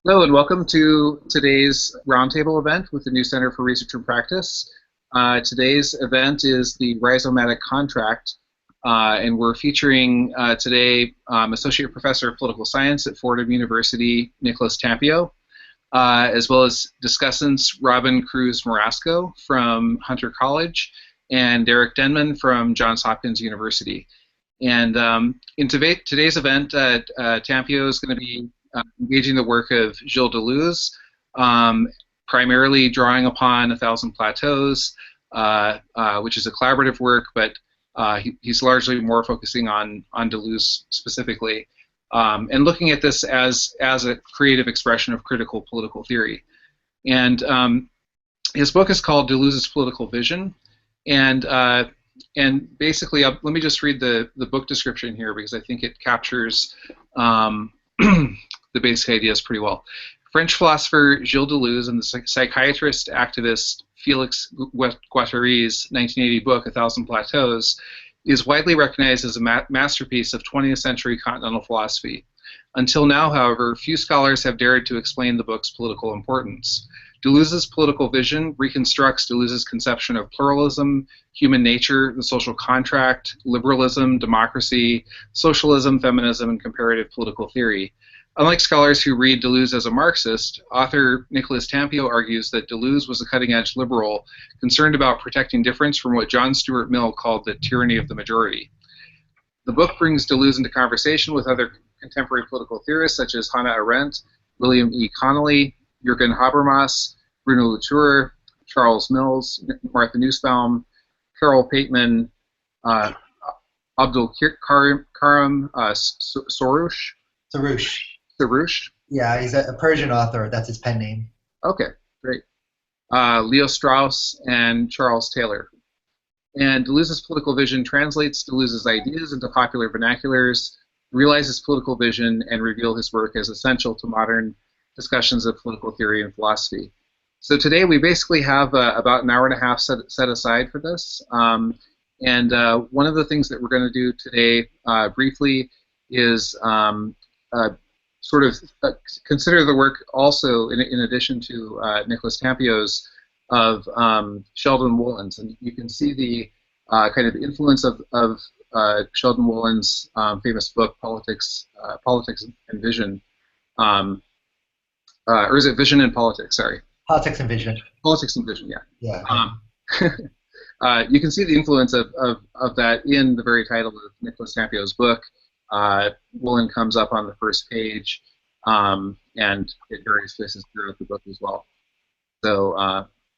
Hello and welcome to today's roundtable event with the new Center for Research and Practice. Today's event is the Rhizomatic Contract, and we're featuring today Associate Professor of Political Science at Fordham University, Nicholas Tampio, as well as discussants Robin Cruz Marasco from Hunter College and Derek Denman from Johns Hopkins University. And in today's event, Tampio is going to be engaging the work of Gilles Deleuze, primarily drawing upon A Thousand Plateaus, which is a collaborative work, but he's largely more focusing on Deleuze specifically, and looking at this as a creative expression of critical political theory. And his book is called Deleuze's Political Vision, and basically, let me just read the book description here because I think it captures the basic ideas pretty well. French philosopher Gilles Deleuze and the psychiatrist activist Félix Guattari's 1980 book, A Thousand Plateaus, is widely recognized as a masterpiece of 20th century continental philosophy. Until now, however, few scholars have dared to explain the book's political importance. Deleuze's political vision reconstructs Deleuze's conception of pluralism, human nature, the social contract, liberalism, democracy, socialism, feminism, and comparative political theory. Unlike scholars who read Deleuze as a Marxist, author Nicholas Tampio argues that Deleuze was a cutting-edge liberal concerned about protecting difference from what John Stuart Mill called the tyranny of the majority. The book brings Deleuze into conversation with other contemporary political theorists such as Hannah Arendt, William E. Connolly, Jürgen Habermas, Bruno Latour, Charles Mills, Martha Nussbaum, Carol Pateman, Abdul Karim Soroush. Yeah, he's a Persian author. That's his pen name. Okay, great. Leo Strauss and Charles Taylor. And Deleuze's political vision translates Deleuze's ideas into popular vernaculars, realizes political vision, and reveal his work as essential to modern discussions of political theory and philosophy. So today we basically have about an hour and a half set aside for this. And one of the things that we're going to do today briefly is sort of consider the work also, in addition to Nicholas Tampio's, of Sheldon Wolins. And you can see the kind of influence of Sheldon Wolins' famous book, Politics and Vision. Or is it Vision and Politics? Sorry. Politics and Vision. Politics and Vision, yeah. Yeah. You can see the influence of that in the very title of Nicholas Tampio's book. Wolin comes up on the first page, and at various places throughout the book as well. So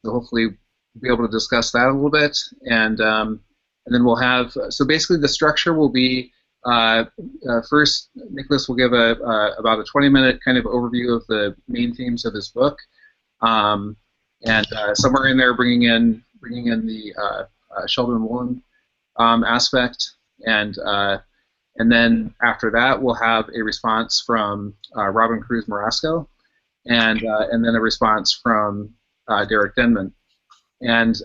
hopefully we'll be able to discuss that a little bit, and then we'll have, so basically the structure will be, first Nicholas will give about a 20-minute kind of overview of the main themes of his book, and somewhere in there bringing in the Sheldon Wolin aspect, and then after that, we'll have a response from Robin Cruz Marasco, and then a response from Derek Denman. And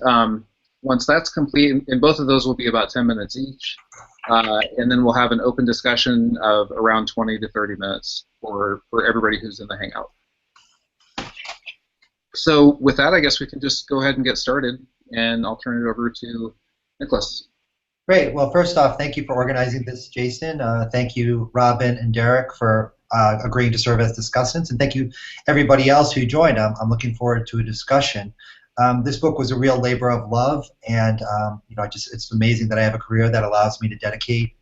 once that's complete, and both of those will be about 10 minutes each, and then we'll have an open discussion of around 20 to 30 minutes for everybody who's in the Hangout. So with that, I guess we can just go ahead and get started, and I'll turn it over to Nicholas. Great. Well, first off, thank you for organizing this, Jason. Thank you, Robin and Derek, for agreeing to serve as discussants, and thank you, everybody else who joined. I'm looking forward to a discussion. This book was a real labor of love, and it's amazing that I have a career that allows me to dedicate,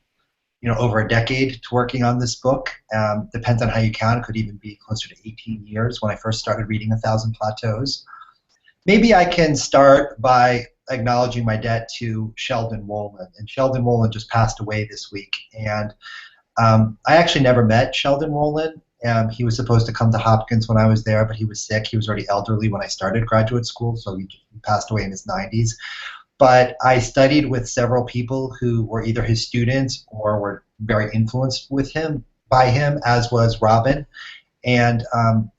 over a decade to working on this book. Depends on how you count. It could even be closer to 18 years when I first started reading A Thousand Plateaus. Maybe I can start by acknowledging my debt to Sheldon Wolin. And Sheldon Wolin just passed away this week. And I actually never met Sheldon Wolin. He was supposed to come to Hopkins when I was there, but he was sick. He was already elderly when I started graduate school, so he passed away in his 90s. But I studied with several people who were either his students or were very influenced by him, as was Robin. And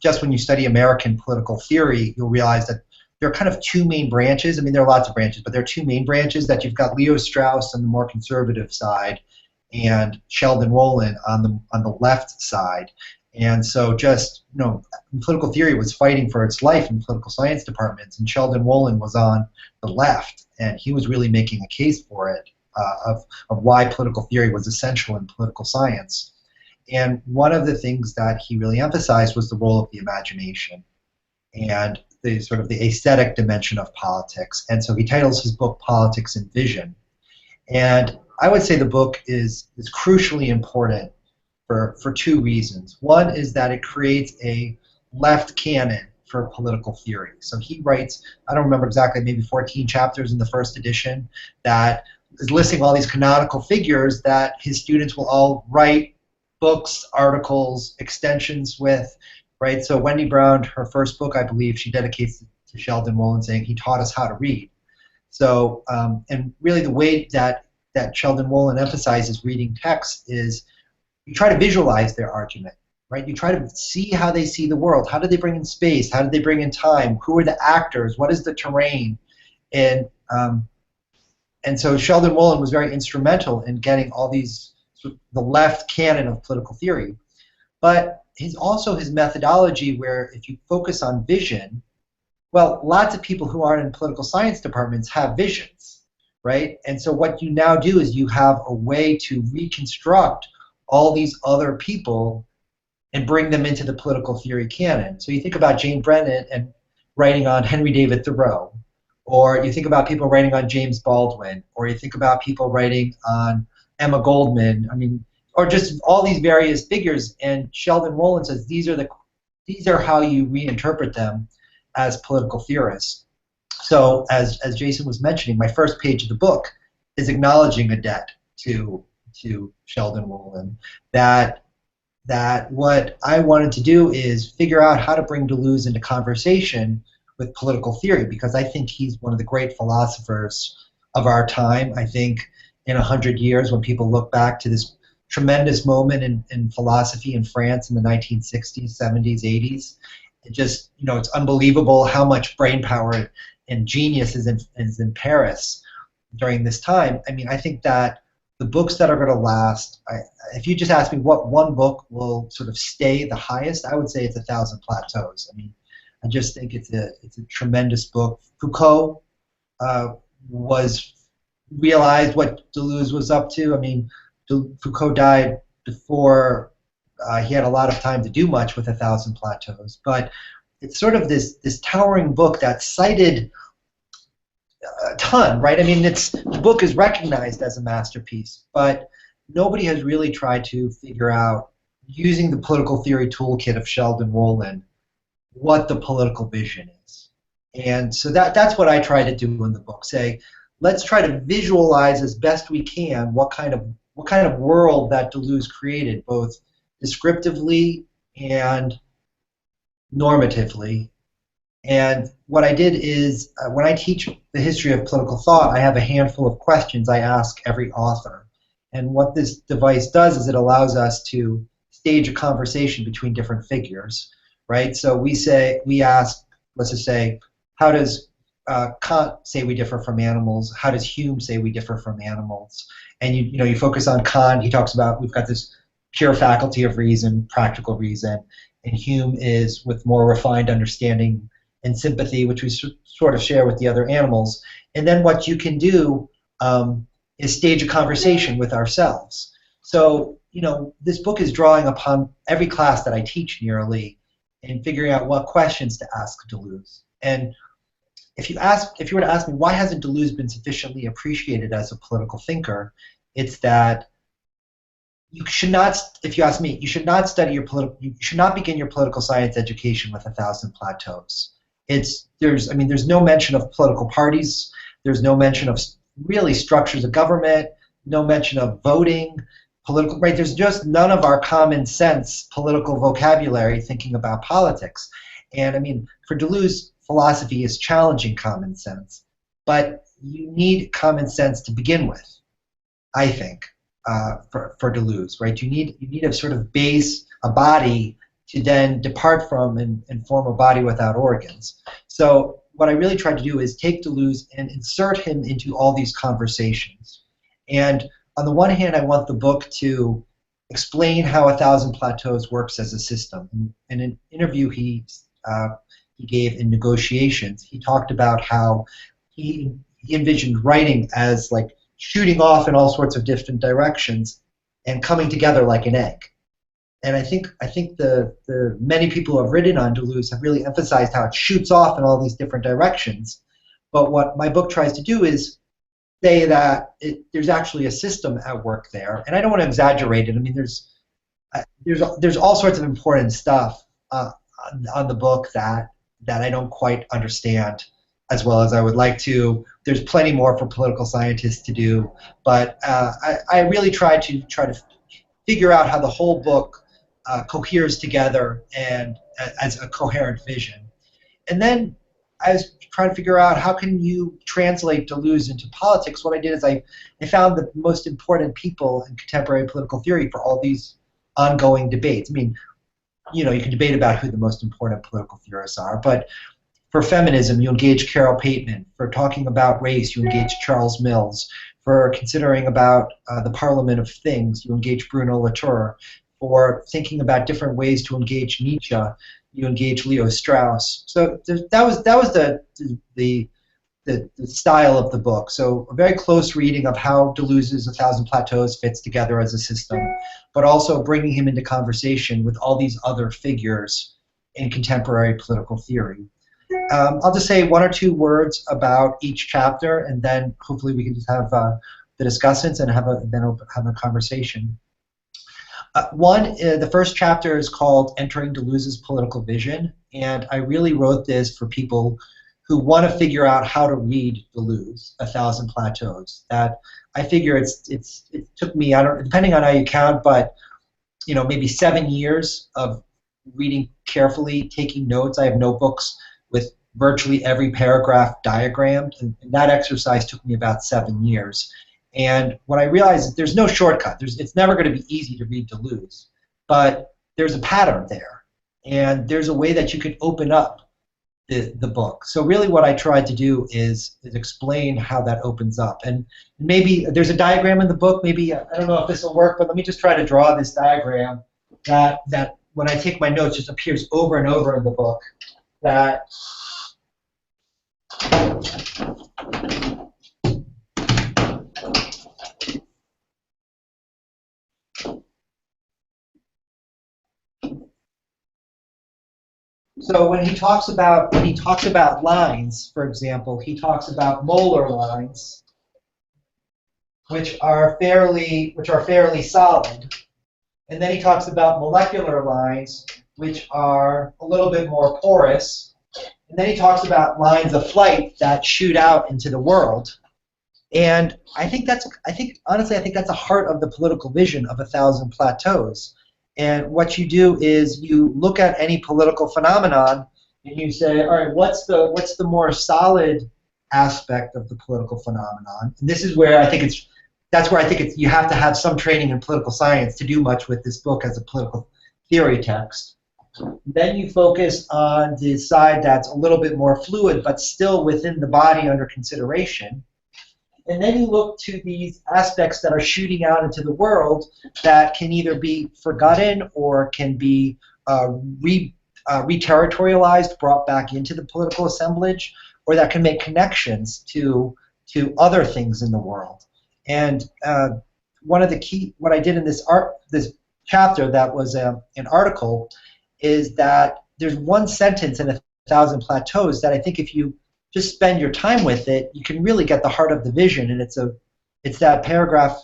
just when you study American political theory, you'll realize that there are kind of two main branches. I mean, there are lots of branches, but there are two main branches that you've got Leo Strauss on the more conservative side and Sheldon Wolin on the left side. And so just, political theory was fighting for its life in political science departments, and Sheldon Wolin was on the left, and he was really making a case for it, of why political theory was essential in political science. And one of the things that he really emphasized was the role of the imagination and the sort of the aesthetic dimension of politics. And so he titles his book Politics and Vision. And I would say the book is crucially important for two reasons. One is that it creates a left canon for political theory. So he writes, I don't remember exactly, maybe 14 chapters in the first edition, that is listing all these canonical figures that his students will all write books, articles, extensions with, right? So Wendy Brown, her first book, I believe, she dedicates to Sheldon Wolin, saying he taught us how to read. So, and really the way that Sheldon Wolin emphasizes reading text is you try to visualize their argument, right? You try to see how they see the world. How do they bring in space? How do they bring in time? Who are the actors? What is the terrain? And so Sheldon Wolin was very instrumental in getting all these, the left canon of political theory. But also his methodology, where if you focus on vision, well, lots of people who aren't in political science departments have visions, right? And so what you now do is you have a way to reconstruct all these other people and bring them into the political theory canon. So you think about Jane Brennan and writing on Henry David Thoreau, or you think about people writing on James Baldwin, or you think about people writing on Emma Goldman, or just all these various figures, and Sheldon Wolin says these are how you reinterpret them as political theorists. So as Jason was mentioning, my first page of the book is acknowledging a debt to Sheldon Wolin, that what I wanted to do is figure out how to bring Deleuze into conversation with political theory, because I think he's one of the great philosophers of our time. I think in 100 years, when people look back to this tremendous moment in philosophy in France in the 1960s, 70s, 80s, it just, it's unbelievable how much brain power and genius is in Paris during this time. I think that the books that are going to last, if you just ask me what one book will sort of stay the highest, I would say it's 1,000 Plateaus. I just think it's a tremendous book. Foucault realized what Deleuze was up to. Foucault died before he had a lot of time to do much with 1,000 Plateaus, but it's sort of this towering book that's cited a ton, right? The book is recognized as a masterpiece, but nobody has really tried to figure out, using the political theory toolkit of Sheldon Wolin, what the political vision is. And so that's what I try to do in the book. Say, let's try to visualize as best we can what kind of world that Deleuze created, both descriptively and normatively. And what I did is, when I teach the history of political thought, I have a handful of questions I ask every author. And what this device does is it allows us to stage a conversation between different figures, right? So we ask, let's just say, how does Kant say we differ from animals? How does Hume say we differ from animals? And you focus on Kant. He talks about we've got this pure faculty of reason, practical reason, and Hume is with more refined understanding and sympathy, which we sort of share with the other animals. And then what you can do is stage a conversation with ourselves. So this book is drawing upon every class that I teach nearly, and figuring out what questions to ask Deleuze. And if you were to ask me why hasn't Deleuze been sufficiently appreciated as a political thinker, it's that you should not, if you ask me, you should not begin your political science education with 1,000 Plateaus. There's no mention of political parties. There's no mention of really structures of government. No mention of voting, political, right? There's just none of our common sense political vocabulary thinking about politics. And for Deleuze, philosophy is challenging common sense, but you need common sense to begin with, I think, for Deleuze, right? You need a sort of base, a body to then depart from and form a body without organs. So what I really tried to do is take Deleuze and insert him into all these conversations. And on the one hand, I want the book to explain how 1,000 Plateaus works as a system. In an interview he gave in Negotiations, he talked about how he envisioned writing as like shooting off in all sorts of different directions and coming together like an egg. And I think the many people who have written on Deleuze have really emphasized how it shoots off in all these different directions. But what my book tries to do is say that there's actually a system at work there, and I don't want to exaggerate it. I mean, there's all sorts of important stuff on the book that I don't quite understand as well as I would like to. There's plenty more for political scientists to do, but I really try to figure out how the whole book coheres together and as a coherent vision. And then I was trying to figure out how can you translate Deleuze into politics. What I did is I found the most important people in contemporary political theory for all these ongoing debates. I mean, you know, you can debate about who the most important political theorists are, but for feminism, you engage Carol Pateman. For talking about race, you engage Charles Mills. For considering about the Parliament of Things, you engage Bruno Latour. For thinking about different ways to engage Nietzsche, you engage Leo Strauss. So that was the style of the book. So a very close reading of how Deleuze's 1,000 Plateaus fits together as a system, but also bringing him into conversation with all these other figures in contemporary political theory. I'll just say one or two words about each chapter, and then hopefully we can just have the discussants and have a conversation. The first chapter is called Entering Deleuze's Political Vision, and I really wrote this for people who want to figure out how to read Deleuze, 1,000 Plateaus. That I figure it took me, depending on how you count, but you know, maybe 7 years of reading carefully, taking notes. I have notebooks with virtually every paragraph diagrammed, and that exercise took me about 7 years. And what I realized is there's no shortcut. It's never going to be easy to read Deleuze, but there's a pattern there, and there's a way that you can open up the book. So really what I tried to do is explain how that opens up. And maybe there's a diagram in the book. Maybe, I don't know if this will work, but let me just try to draw this diagram that when I take my notes just appears over and over in the book. That so when he talks about lines, for example, he talks about molar lines, which are fairly solid, and then he talks about molecular lines, which are a little bit more porous, and then he talks about lines of flight that shoot out into the world. And honestly, I think that's the heart of the political vision of 1,000 Plateaus. And what you do is you look at any political phenomenon and you say, all right, what's the more solid aspect of the political phenomenon? And this is where I think you have to have some training in political science to do much with this book as a political theory text. Then you focus on the side that's a little bit more fluid but still within the body under consideration. And then you look to these aspects that are shooting out into the world that can either be forgotten or can be re-territorialized, brought back into the political assemblage, or that can make connections to other things in the world. And what I did in this chapter that was an article is that there's one sentence in 1,000 Plateaus that I think if you just spend your time with it, you can really get the heart of the vision. And it's that paragraph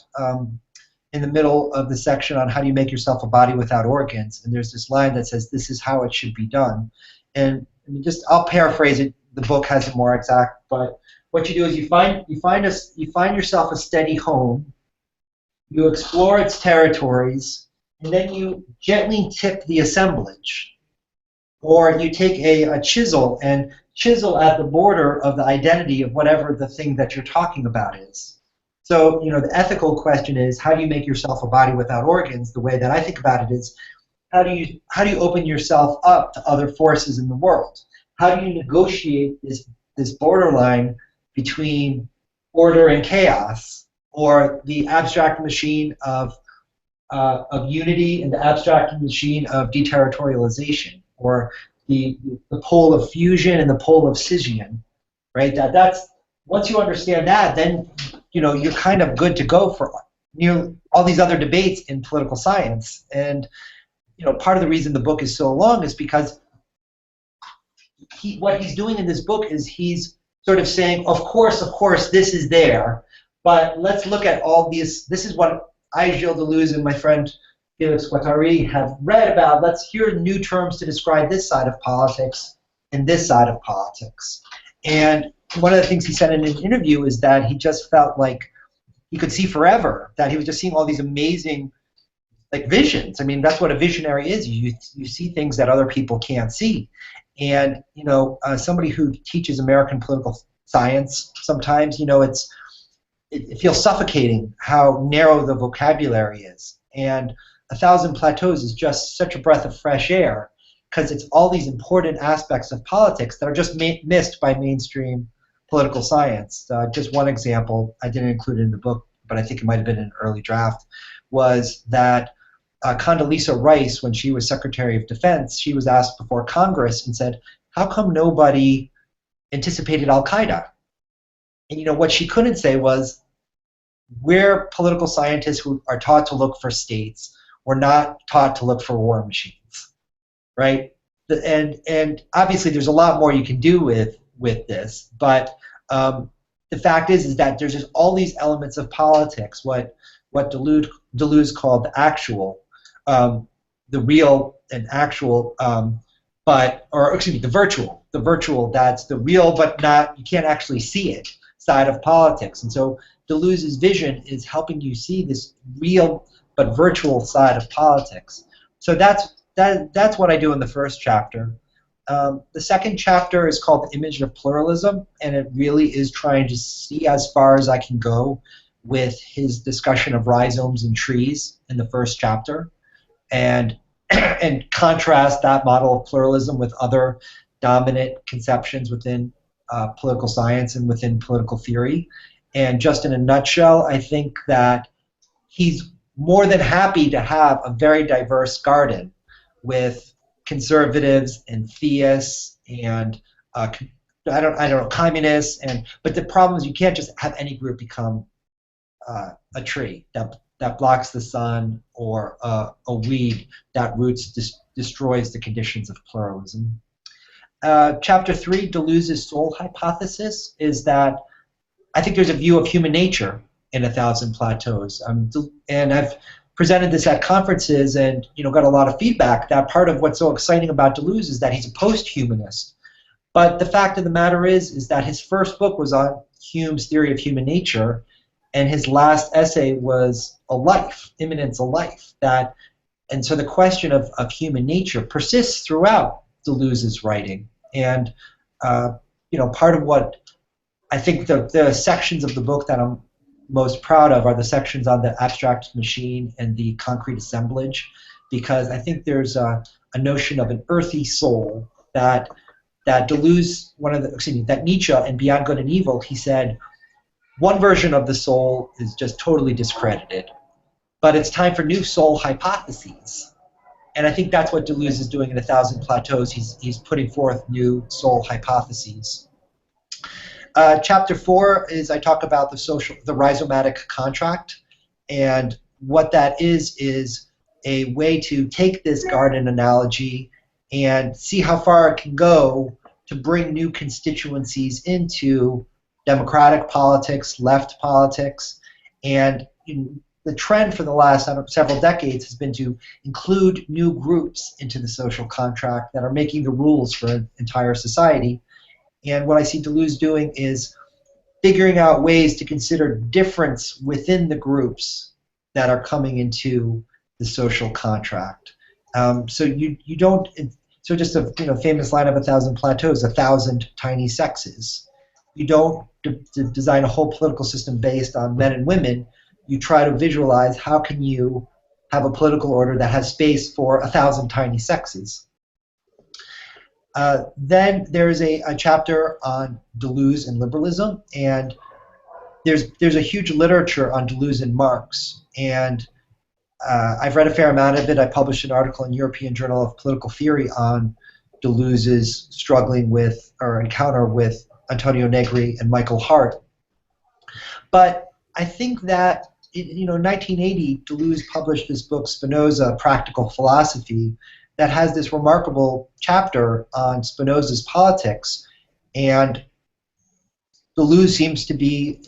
in the middle of the section on how do you make yourself a body without organs. And there's this line that says, this is how it should be done. And I'll paraphrase it. The book has it more exact. But what you do is you find yourself a steady home. You explore its territories, and then you gently tip the assemblage. Or you take a chisel and chisel at the border of the identity of whatever the thing that you're talking about is. So, you know, the ethical question is, how do you make yourself a body without organs? The way that I think about it is, how do you open yourself up to other forces in the world? How do you negotiate this borderline between order and chaos, or the abstract machine of of unity and the abstracted machine of deterritorialization, or the pole of fusion and the pole of scission, right? That's once you understand that, then you're kind of good to go for nearly all these other debates in political science. And part of the reason the book is so long is because what he's doing in this book is he's sort of saying, of course, this is there, but let's look at all these. This is what I, Gilles Deleuze, and my friend Felix Guattari have read about. Let's hear new terms to describe this side of politics and this side of politics. And one of the things he said in an interview is that he just felt like he could see forever, that he was just seeing all these amazing visions. I mean, that's what a visionary is. You see things that other people can't see. And somebody who teaches American political science, sometimes it feels suffocating how narrow the vocabulary is. And 1,000 Plateaus is just such a breath of fresh air, because it's all these important aspects of politics that are just missed by mainstream political science. Just one example, I didn't include it in the book, but I think it might have been an early draft, was that Condoleezza Rice, when she was Secretary of Defense, she was asked before Congress and said, how come nobody anticipated Al-Qaeda? And what she couldn't say was, we're political scientists who are taught to look for states. We're not taught to look for war machines, right? And obviously there's a lot more you can do with this, but the fact is that there's just all these elements of politics, what Deleuze called the actual, the real and actual, the virtual, that's the real but not, you can't actually see it side of politics. And so Deleuze's vision is helping you see this real but virtual side of politics. So that's what I do in the first chapter. The second chapter is called The Image of Pluralism, and it really is trying to see as far as I can go with his discussion of rhizomes and trees in the first chapter, and contrast that model of pluralism with other dominant conceptions within political science and within political theory. And just in a nutshell, I think that he's more than happy to have a very diverse garden with conservatives and theists and I don't know, communists, but the problem is you can't just have any group become a tree that blocks the sun, or a weed that roots destroys the conditions of pluralism. Chapter 3, Deleuze's soul hypothesis, is that I think there's a view of human nature in 1,000 Plateaus, and I've presented this at conferences and got a lot of feedback that part of what's so exciting about Deleuze is that he's a post-humanist. But the fact of the matter is that his first book was on Hume's theory of human nature, and his last essay was a life, Immanence, a life. And so the question of human nature persists throughout Deleuze's writing. And part of what I think the sections of the book that I'm most proud of are the sections on the abstract machine and the concrete assemblage, because I think there's a notion of an earthy soul that Deleuze, that Nietzsche in Beyond Good and Evil, he said, one version of the soul is just totally discredited, but it's time for new soul hypotheses. And I think that's what Deleuze is doing in 1,000 Plateaus. He's putting forth new soul hypotheses. Chapter 4 is I talk about the rhizomatic contract, and what that is a way to take this garden analogy and see how far it can go to bring new constituencies into democratic politics, left politics, and the trend for the last several decades has been to include new groups into the social contract that are making the rules for an entire society. And what I see Deleuze doing is figuring out ways to consider difference within the groups that are coming into the social contract. So you don't. So just a famous line of 1,000 Plateaus: 1,000 tiny sexes. You don't design a whole political system based on men and women. You try to visualize how can you have a political order that has space for 1,000 tiny sexes. Then there's a chapter on Deleuze and liberalism, and there's a huge literature on Deleuze and Marx, and I've read a fair amount of it. I published an article in European Journal of Political Theory on Deleuze's struggling with or encounter with Antonio Negri and Michael Hart. But I think that in 1980, Deleuze published this book, Spinoza: Practical Philosophy, that has this remarkable chapter on Spinoza's politics, and Deleuze seems to be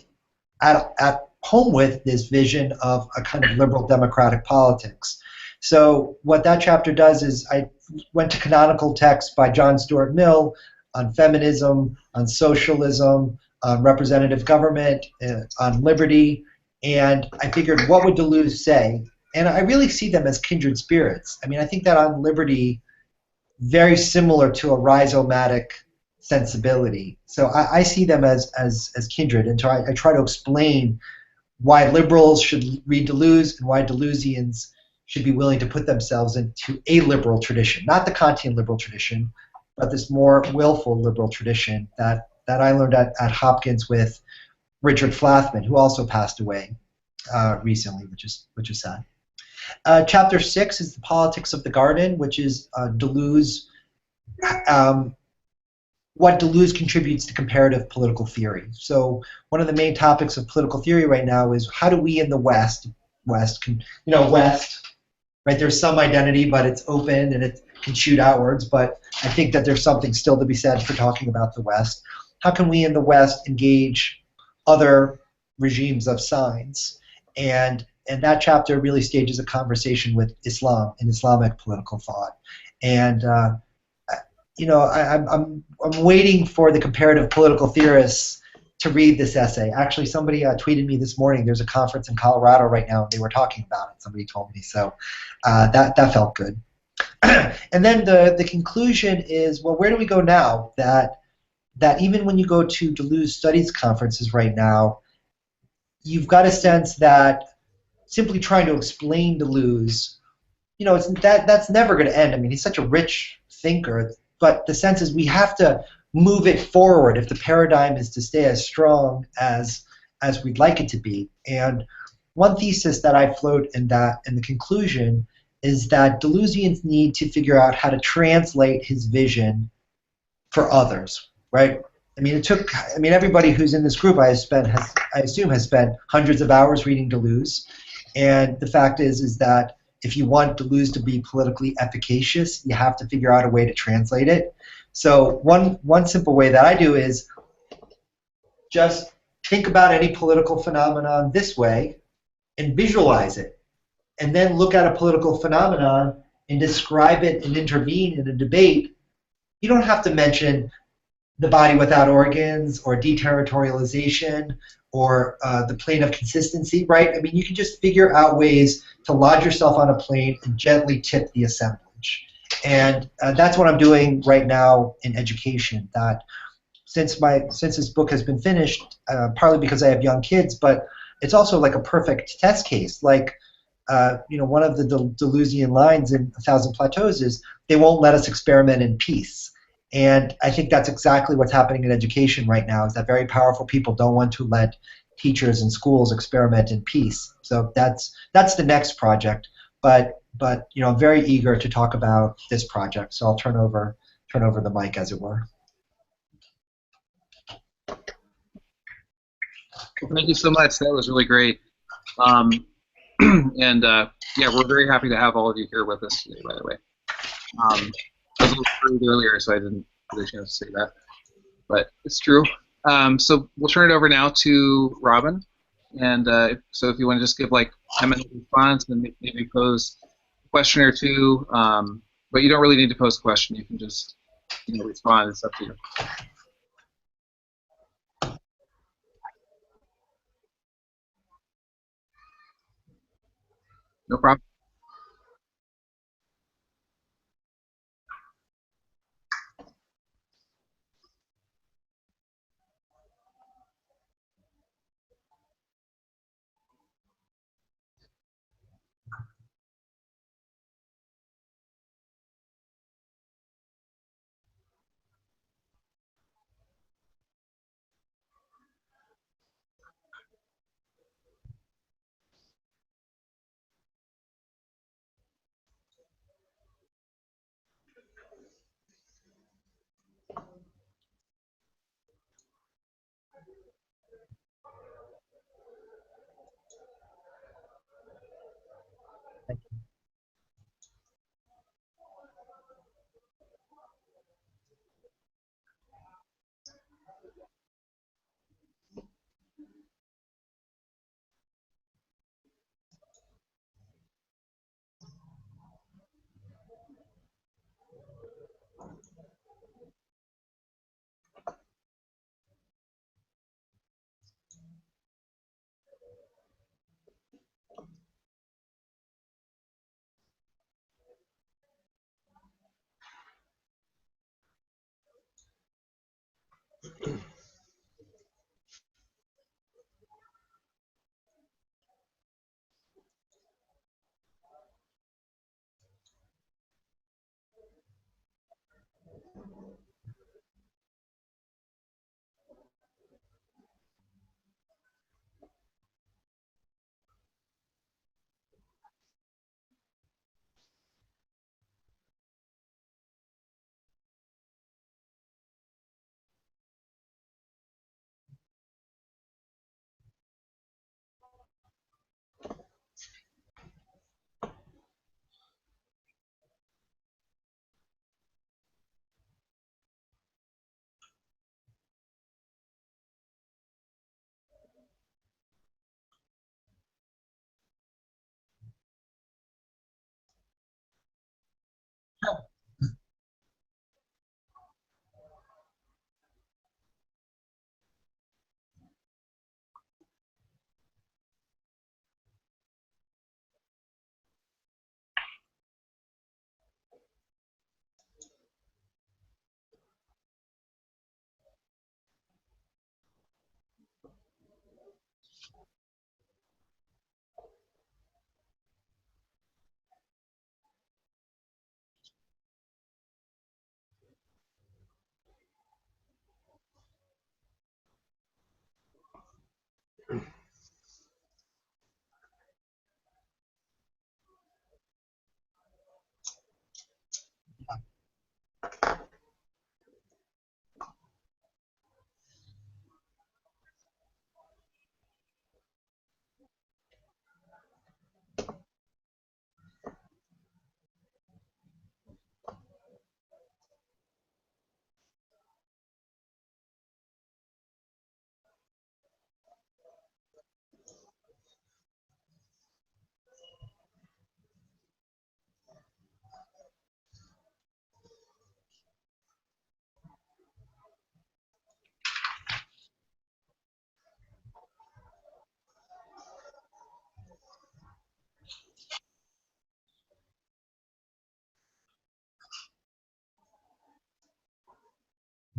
at home with this vision of a kind of liberal democratic politics. So what that chapter does is I went to canonical texts by John Stuart Mill on feminism, on socialism, on representative government, on liberty, and I figured what would Deleuze say? And I really see them as kindred spirits. I mean, I think that on liberty, very similar to a rhizomatic sensibility. So I see them as kindred, and so I try to explain why liberals should read Deleuze and why Deleuzians should be willing to put themselves into a liberal tradition, not the Kantian liberal tradition, but this more willful liberal tradition that I learned at Hopkins with Richard Flathman, who also passed away recently, which is sad. Chapter 6 is the politics of the garden, which is Deleuze, what Deleuze contributes to comparative political theory. So one of the main topics of political theory right now is how do we in the West, right? There's some identity, but it's open and it can shoot outwards. But I think that there's something still to be said for talking about the West. How can we in the West engage other regimes of signs? And that chapter really stages a conversation with Islam and Islamic political thought. And I'm waiting for the comparative political theorists to read this essay. Actually, somebody tweeted me this morning. There's a conference in Colorado right now, and they were talking about it. Somebody told me, so that felt good. And then the conclusion is, well, where do we go now? That even when you go to Deleuze studies conferences right now, you've got a sense that simply trying to explain Deleuze, that's never going to end. I mean, he's such a rich thinker, but the sense is we have to move it forward if the paradigm is to stay as strong as we'd like it to be. And one thesis that I float in the conclusion is that Deleuzians need to figure out how to translate his vision for others, right? I mean, everybody who's in this group I assume has spent hundreds of hours reading Deleuze, and the fact is that if you want Deleuze to be politically efficacious, you have to figure out a way to translate it. So one simple way that I do is just think about any political phenomenon this way and visualize it, and then look at a political phenomenon and describe it and intervene in a debate. You don't have to mention the body without organs or deterritorialization or the plane of consistency, right? I mean, you can just figure out ways to lodge yourself on a plane and gently tip the assemblage. And that's what I'm doing right now in education. That since this book has been finished, partly because I have young kids, but it's also like a perfect test case. Like, one of the Deleuzian lines in A Thousand Plateaus is, they won't let us experiment in peace. And I think that's exactly what's happening in education right now, is that very powerful people don't want to let teachers and schools experiment in peace. So that's the next project. But I'm very eager to talk about this project. So I'll turn over the mic, as it were. Well, thank you so much. That was really great. And yeah, we're very happy to have all of you here with us today, by the way. I was a little worried earlier, so I didn't get a chance to say that. But it's true. So we'll turn it over now to Robin. And so if you want to just give like 10-minute response and maybe pose a question or two, but you don't really need to pose a question. You can just respond. It's up to you. No problem.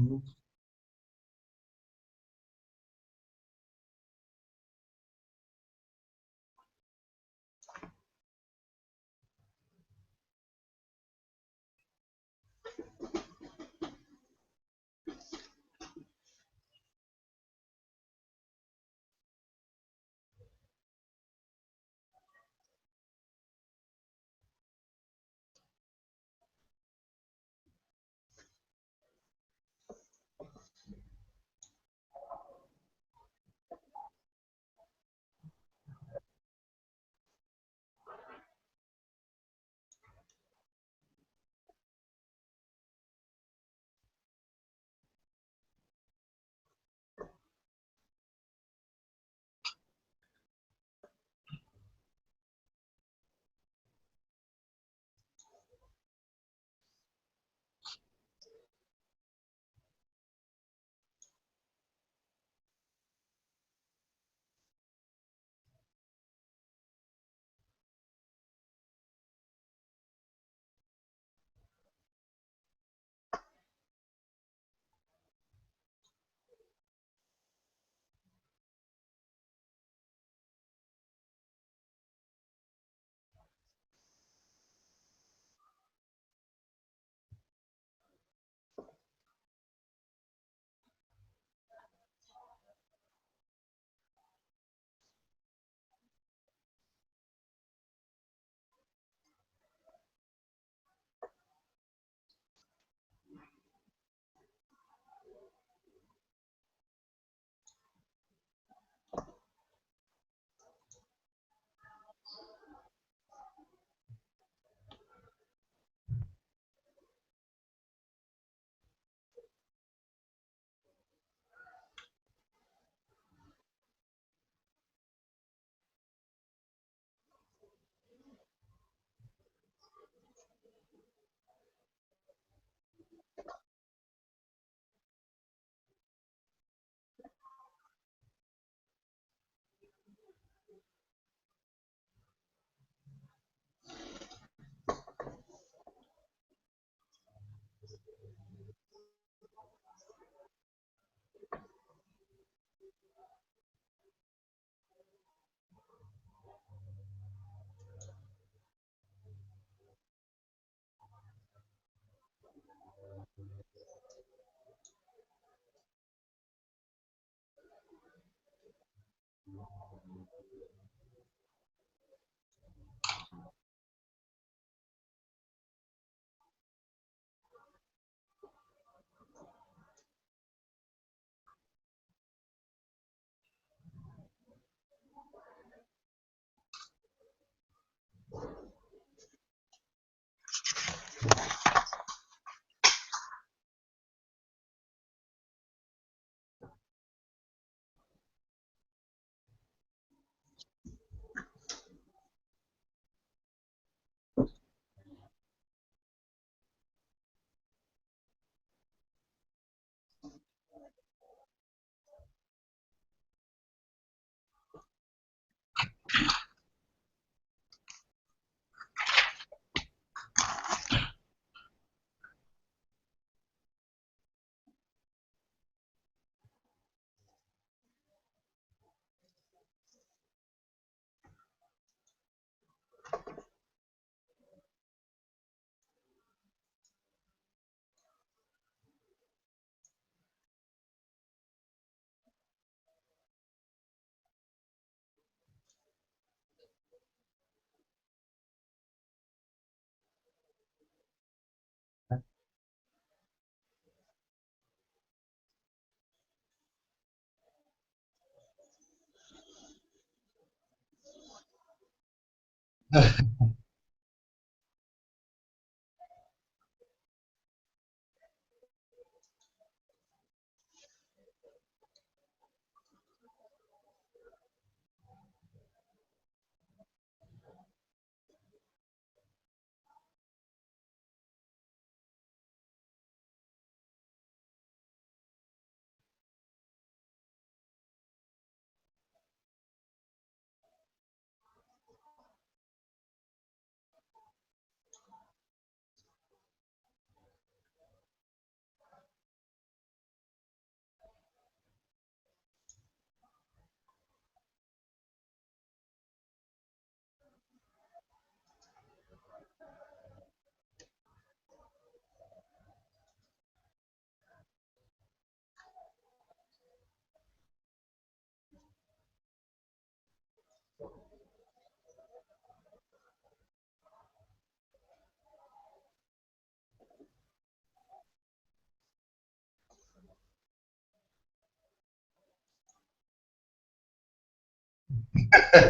Mhm.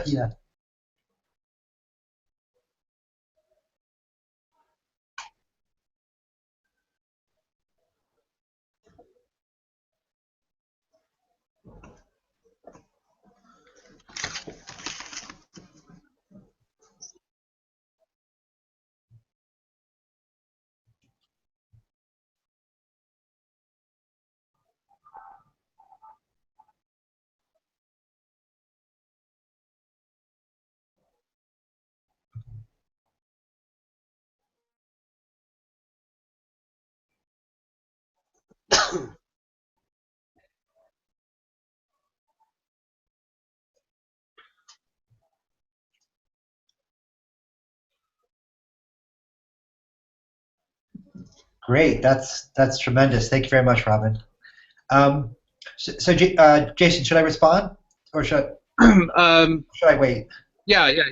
Yeah. Great. That's tremendous. Thank you very much, Robin. Um, Jason, should I respond or um, should I wait?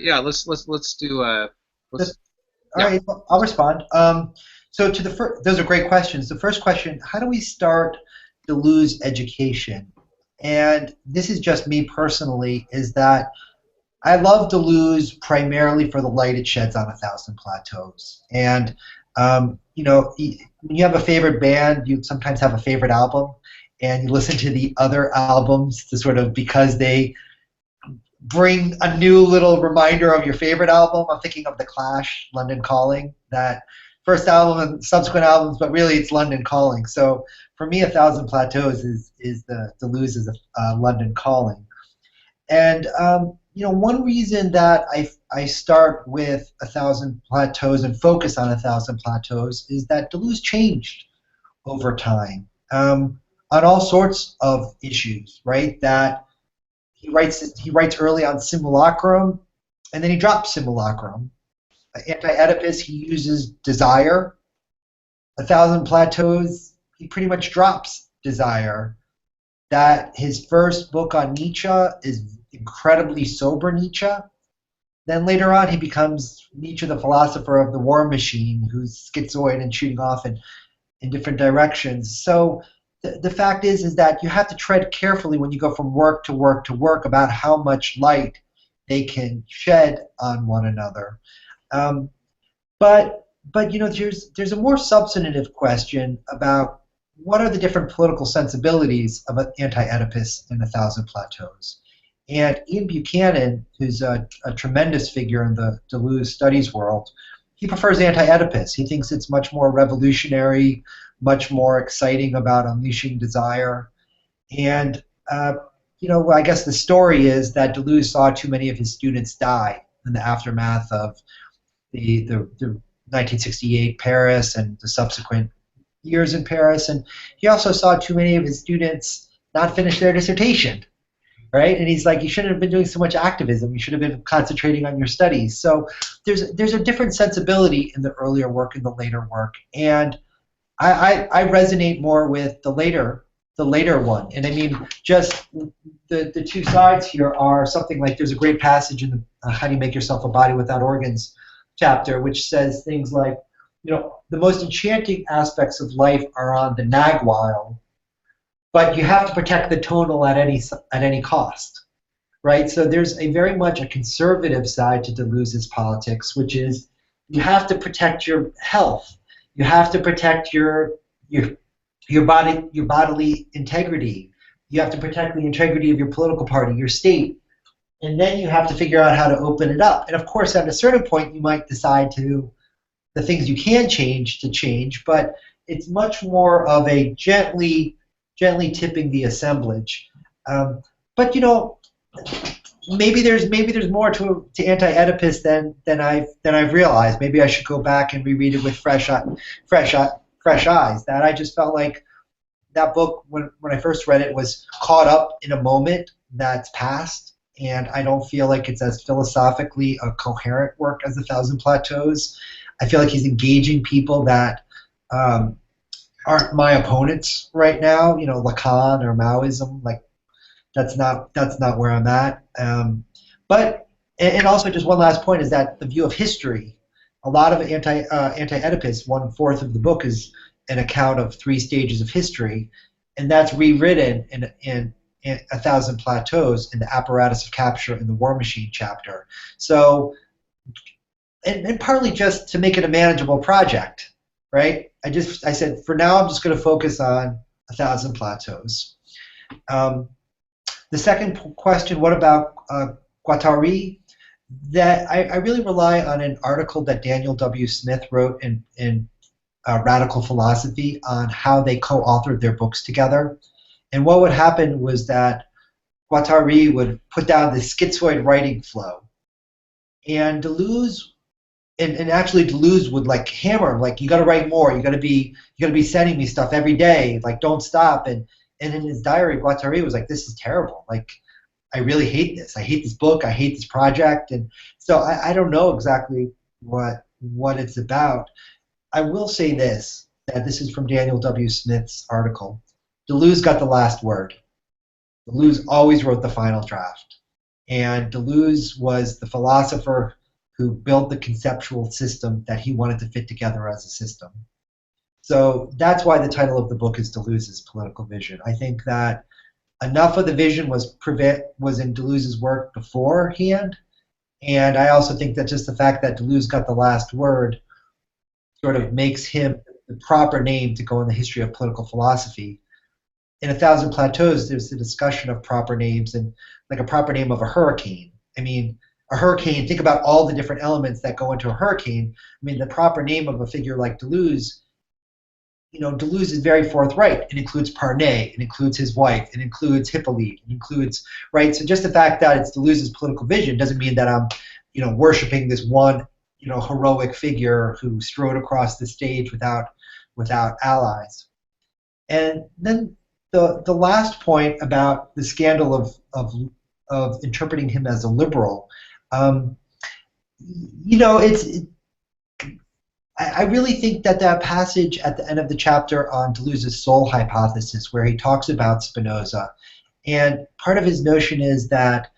yeah. Let's do Just, let's all yeah. right, well, I'll respond. So to the first, those are great questions. The first question: how do we start to lose education? And this is just me personally. Is that I love to lose primarily for the light it sheds on 1,000 Plateaus. And when you have a favorite band, you sometimes have a favorite album, and you listen to the other albums to sort of because they bring a new little reminder of your favorite album. I'm thinking of The Clash, London Calling, that first album and subsequent albums, but really it's London Calling. So for me, 1,000 Plateaus is the lose is London Calling. And one reason that I start with 1,000 Plateaus and focus on 1,000 Plateaus is that Deleuze changed over time on all sorts of issues, right? That he writes early on simulacrum, and then he drops simulacrum. Anti-Oedipus, he uses desire. 1,000 Plateaus, he pretty much drops desire. That his first book on Nietzsche is incredibly sober Nietzsche. Then later on, he becomes Nietzsche, the philosopher of the war machine, who's schizoid and shooting off in different directions. So the fact is that you have to tread carefully when you go from work to work to work about how much light they can shed on one another. Um, but there's a more substantive question about what are the different political sensibilities of an anti-Oedipus in 1,000 Plateaus. And Ian Buchanan, who's a tremendous figure in the Deleuze studies world, he prefers anti-Oedipus. He thinks it's much more revolutionary, much more exciting about unleashing desire. And I guess the story is that Deleuze saw too many of his students die in the aftermath of the 1968 Paris and the subsequent years in Paris. And he also saw too many of his students not finish their dissertation, right? And he's like, you shouldn't have been doing so much activism. You should have been concentrating on your studies. So there's a different sensibility in the earlier work and the later work. And I resonate more with the later one. And I mean, just the two sides here are something like there's a great passage in the How Do You Make Yourself a Body Without Organs chapter, which says things like, the most enchanting aspects of life are on the Naguile, but you have to protect the tonal at any cost, right? So there's a very much a conservative side to Deleuze's politics, which is you have to protect your health, you have to protect your bodily integrity, you have to protect the integrity of your political party, your state, and then you have to figure out how to open it up. And of course, at a certain point, you might decide to the things you can change to change, but it's much more of a gently tipping the assemblage. But maybe there's more to anti-Oedipus than I've realized. Maybe I should go back and reread it with fresh eyes. That I just felt like that book when I first read it was caught up in a moment that's past, and I don't feel like it's as philosophically a coherent work as 1,000 Plateaus. I feel like he's engaging people that aren't my opponents right now. Lacan or Maoism, like that's not where I'm at. But and also just one last point is that the view of history. A lot of anti-Oedipus, 1/4 of the book is an account of 3 stages of history, and that's rewritten A Thousand Plateaus in the Apparatus of Capture in the War Machine chapter. So, and partly just to make it a manageable project, right? I said, for now, I'm just going to focus on A Thousand Plateaus. The second question, what about Guattari? That I really rely on an article that Daniel W. Smith wrote in Radical Philosophy on how they co-authored their books together. And what would happen was that Guattari would put down this schizoid writing flow, and Deleuze, and actually Deleuze would like hammer him, like, you got to write more, you got to be sending me stuff every day, like, don't stop. And in his diary, Guattari was like, this is terrible, like, I really hate this. I hate this book. I hate this project. And so I don't know exactly what it's about. I will say this, that this is from Daniel W. Smith's article. Deleuze got the last word. Deleuze always wrote the final draft. And Deleuze was the philosopher who built the conceptual system that he wanted to fit together as a system. So that's why the title of the book is Deleuze's Political Vision. I think that enough of the vision was in Deleuze's work beforehand, and I also think that just the fact that Deleuze got the last word sort of makes him the proper name to go in the history of political philosophy. In A Thousand Plateaus, there's the discussion of proper names, and like a proper name of a hurricane. I mean, a hurricane, think about all the different elements that go into a hurricane. I mean, the proper name of a figure like Deleuze, Deleuze is very forthright. It includes Parnay, it includes his wife, it includes Hippolyte, it includes, right? So just the fact that it's Deleuze's political vision doesn't mean that I'm, worshiping this one, heroic figure who strode across the stage without allies. And then the last point about the scandal of interpreting him as a liberal, I really think that passage at the end of the chapter on Deleuze's soul hypothesis, where he talks about Spinoza, and part of his notion is that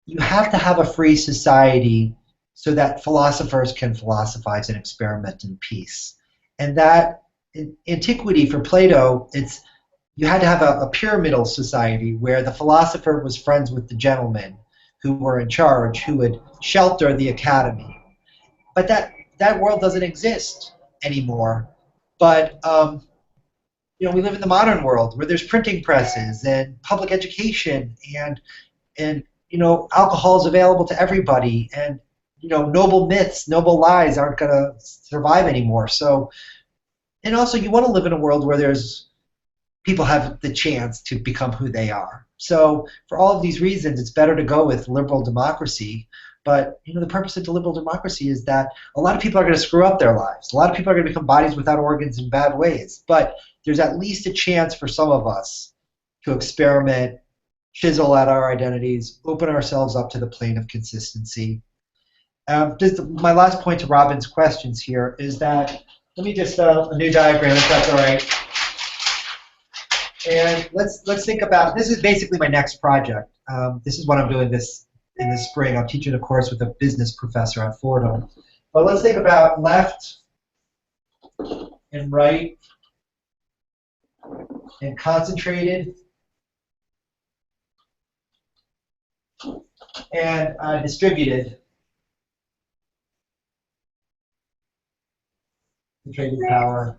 you have to have a free society so that philosophers can philosophize and experiment in peace. And that in antiquity for Plato, you had to have a pyramidal society where the philosopher was friends with the gentlemen who were in charge, who would shelter the academy. But that world doesn't exist anymore. But we live in the modern world where there's printing presses and public education, and alcohol is available to everybody, and noble myths, noble lies aren't going to survive anymore. So, and also you want to live in a world where people have the chance to become who they are. So for all of these reasons, it's better to go with liberal democracy. But the purpose of the liberal democracy is that a lot of people are going to screw up their lives. A lot of people are going to become bodies without organs in bad ways. But there's at least a chance for some of us to experiment, chisel at our identities, open ourselves up to the plane of consistency. My last point to Robin's questions here is that, let me just, a new diagram if that's all right. And let's think about, this is basically my next project. This is what I'm doing in the spring. I'm teaching a course with a business professor at Fordham. But let's think about left and right and concentrated and distributed. Concentrated power.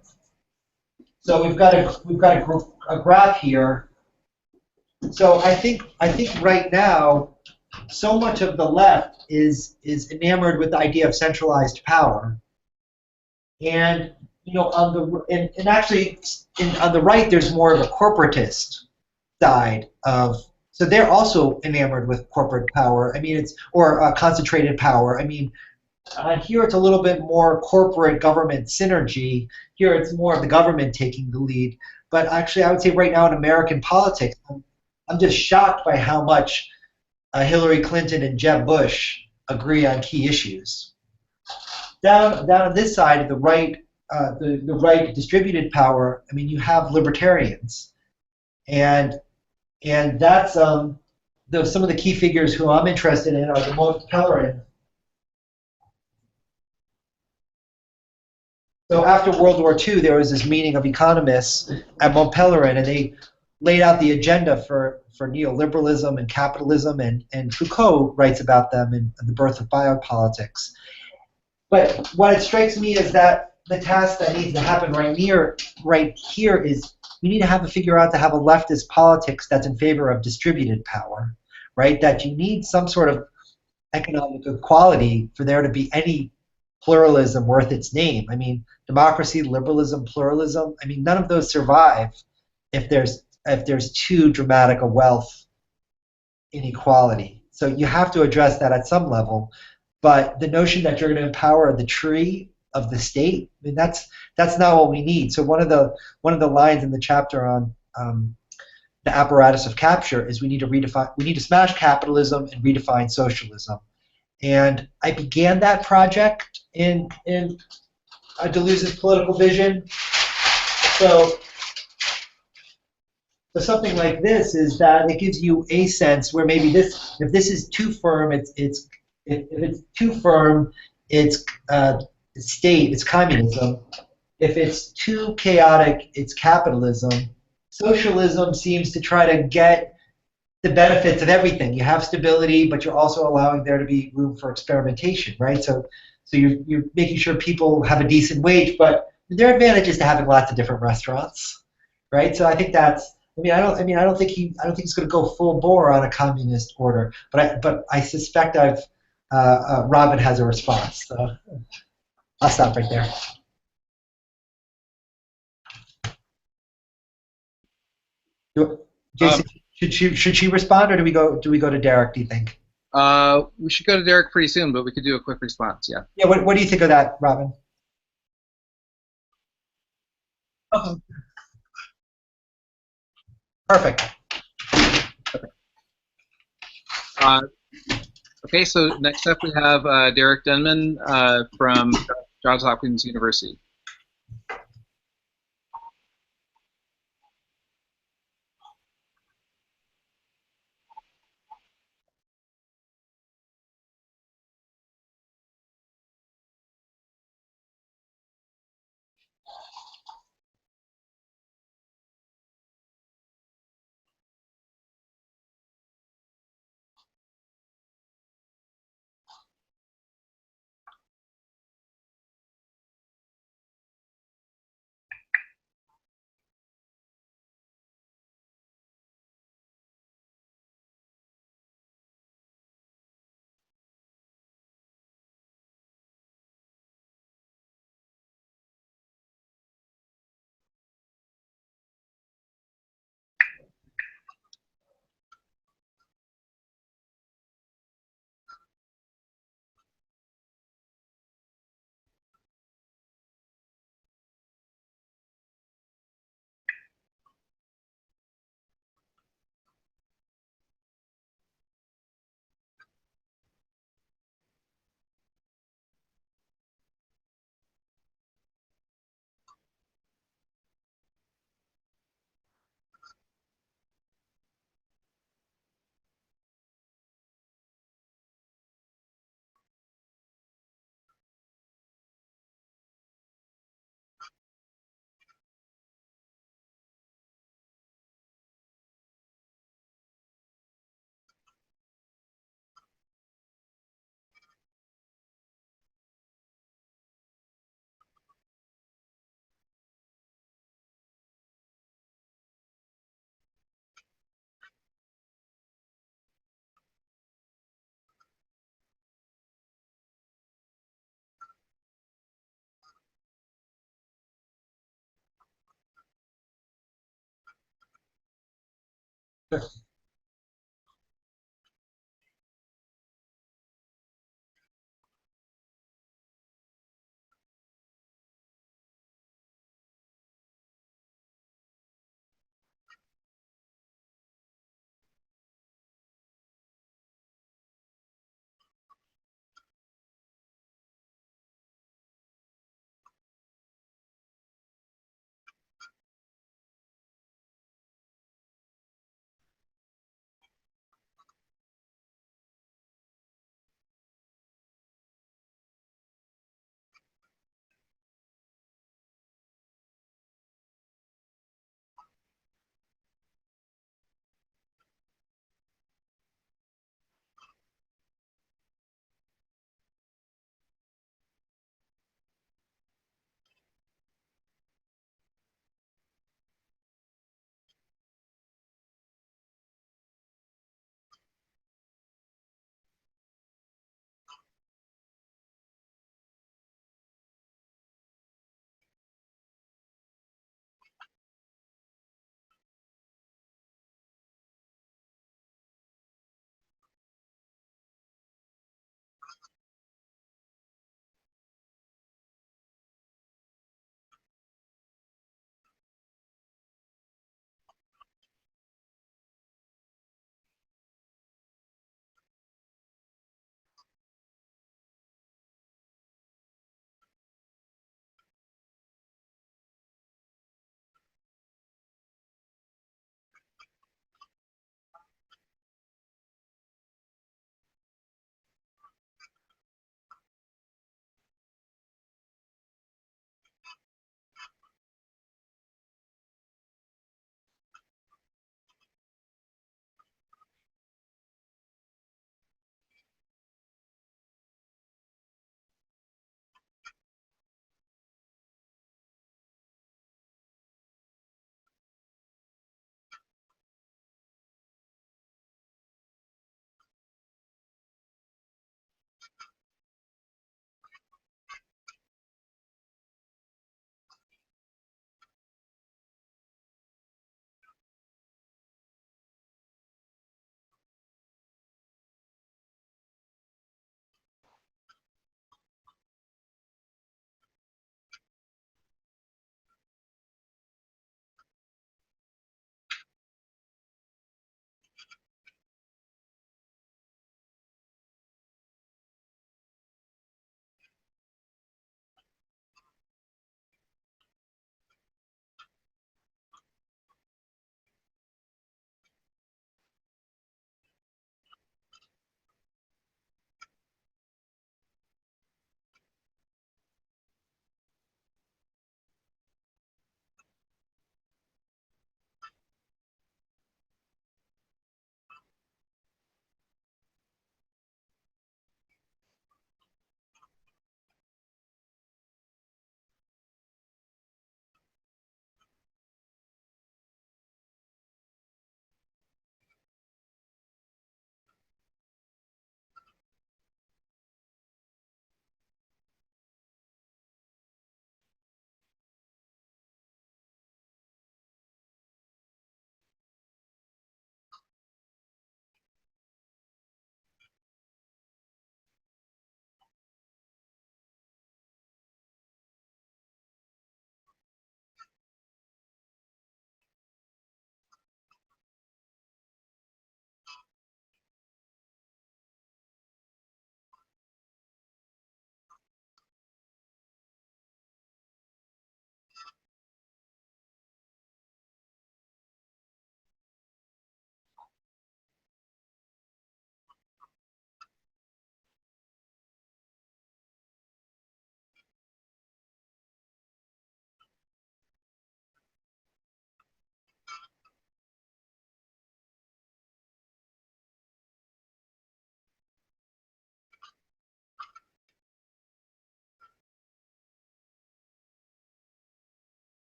So we've got a graph here. So I think right now, so much of the left is enamored with the idea of centralized power, and on the right there's more of a corporatist side of. So they're also enamored with corporate power. I mean, concentrated power. I mean, here it's a little bit more corporate government synergy. Here it's more of the government taking the lead. But actually, I would say right now in American politics, I'm just shocked by how much Hillary Clinton and Jeb Bush agree on key issues. Down on this side, the right distributed power. I mean, you have libertarians, and that's some of the key figures who I'm interested in are the Mont Pelerin. So after World War II, there was this meeting of economists at Mont Pelerin, and they laid out the agenda for neoliberalism and capitalism, and Foucault writes about them in The Birth of Biopolitics. But what it strikes me is that the task that needs to happen right here is we need to have to figure out to have a leftist politics that's in favor of distributed power, right? That you need some sort of economic equality for there to be any pluralism worth its name. I mean, democracy, liberalism, pluralism. I mean, none of those survive if there's too dramatic a wealth inequality. So you have to address that at some level. But the notion that you're going to empower the tree of the state, I mean, that's not what we need. So one of the lines in the chapter on the apparatus of capture is we need to smash capitalism and redefine socialism. And I began that project in Deleuze's political vision. So something like this is that it gives you a sense where maybe if this is too firm, if it's too firm, it's state, it's communism. If it's too chaotic, it's capitalism. Socialism seems to try to get the benefits of everything. You have stability, but you're also allowing there to be room for experimentation, right? So you're making sure people have a decent wage, but there are advantages to having lots of different restaurants, right? So I think that's. I don't think he's going to go full bore on a communist order, but I suspect Robin has a response. So I'll stop right there. Jason, should she respond, or do we go to Derek? Do you think? We should go to Derek pretty soon, but we could do a quick response. Yeah. Yeah. What do you think of that, Robin? Okay. Perfect. Uh, okay. So next up we have Derek Denman from Johns Hopkins University.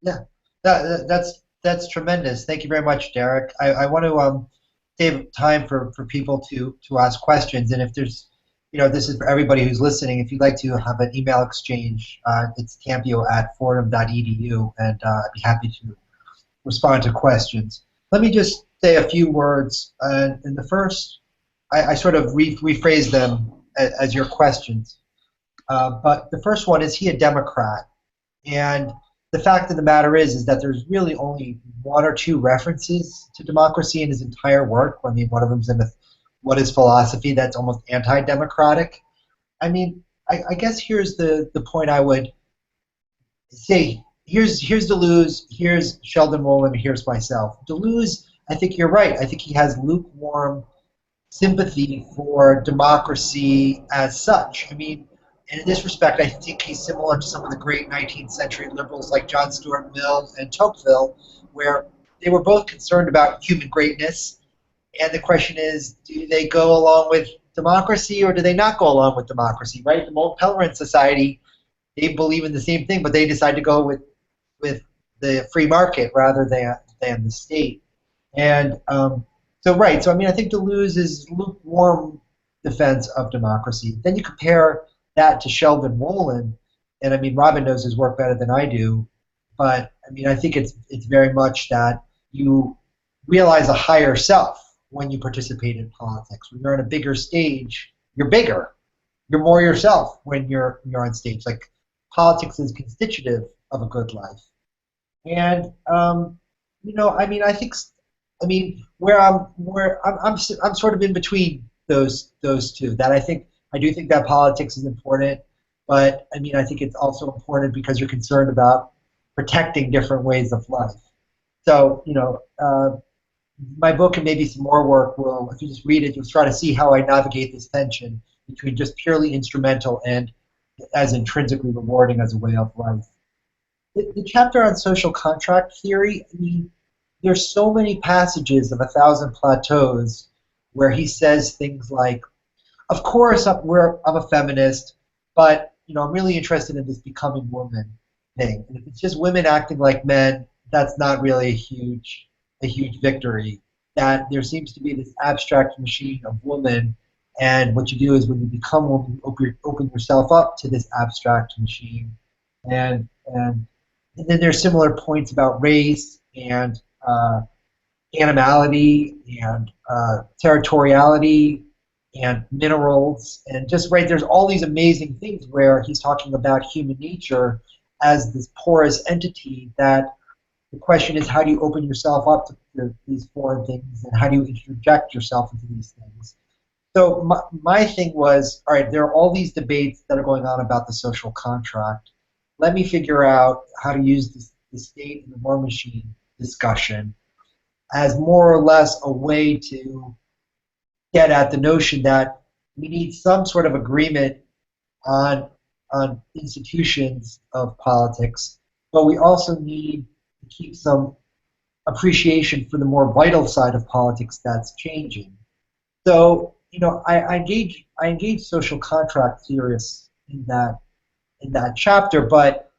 Yeah, that's tremendous. Thank you very much, Derek. I want to save time for people to ask questions, and if there's, this is for everybody who's listening. If you'd like to have an email exchange, it's campio@fordham.edu, and I'd be happy to respond to questions. Let me just say a few words, and the first, I sort of rephrase them as your questions. But the first one, is he a Democrat? And the fact of the matter is that there's really only one or two references to democracy in his entire work. I mean, one of them's in What is Philosophy? That's almost anti-democratic. I mean, I guess here's the point I would say. Here's Deleuze, here's Sheldon Wolin, here's myself. Deleuze, I think you're right. I think he has lukewarm sympathy for democracy as such. I mean, and in this respect, I think he's similar to some of the great 19th century liberals like John Stuart Mill and Tocqueville, where they were both concerned about human greatness. And the question is, do they go along with democracy or do they not go along with democracy, right? The Mont Pelerin Society, they believe in the same thing, but they decide to go with the free market rather than the state. And right. So I mean, I think Deleuze is lukewarm defense of democracy. Then you compare that to Sheldon Wolin, and I mean, Robin knows his work better than I do, but I mean, I think it's very much that you realize a higher self when you participate in politics. When you're on a bigger stage, you're bigger. You're more yourself when you're on stage. Like politics is constitutive of a good life. And I mean, I mean, I'm sort of in between those two. That I do think that politics is important, but I mean, I think it's also important because you're concerned about protecting different ways of life. So, my book and maybe some more work will, if you just read it, you'll try to see how I navigate this tension between just purely instrumental and as intrinsically rewarding as a way of life. The chapter on social contract theory, I mean, there's so many passages of A Thousand Plateaus where he says things like, of course I'm a feminist, but I'm really interested in this becoming woman thing. And if it's just women acting like men, that's not really a huge victory. That there seems to be this abstract machine of woman, and what you do is when you become woman, you open yourself up to this abstract machine. And then there's similar points about race and animality and territoriality and minerals, and just right, there's all these amazing things where he's talking about human nature as this porous entity. That the question is, how do you open yourself up to these foreign things, and how do you interject yourself into these things? So my thing was, all right, there are all these debates that are going on about the social contract. Let me figure out how to use the state and the war machine discussion as more or less a way to get at the notion that we need some sort of agreement on institutions of politics, but we also need to keep some appreciation for the more vital side of politics that's changing. So, I engage social contract theorists in that chapter, but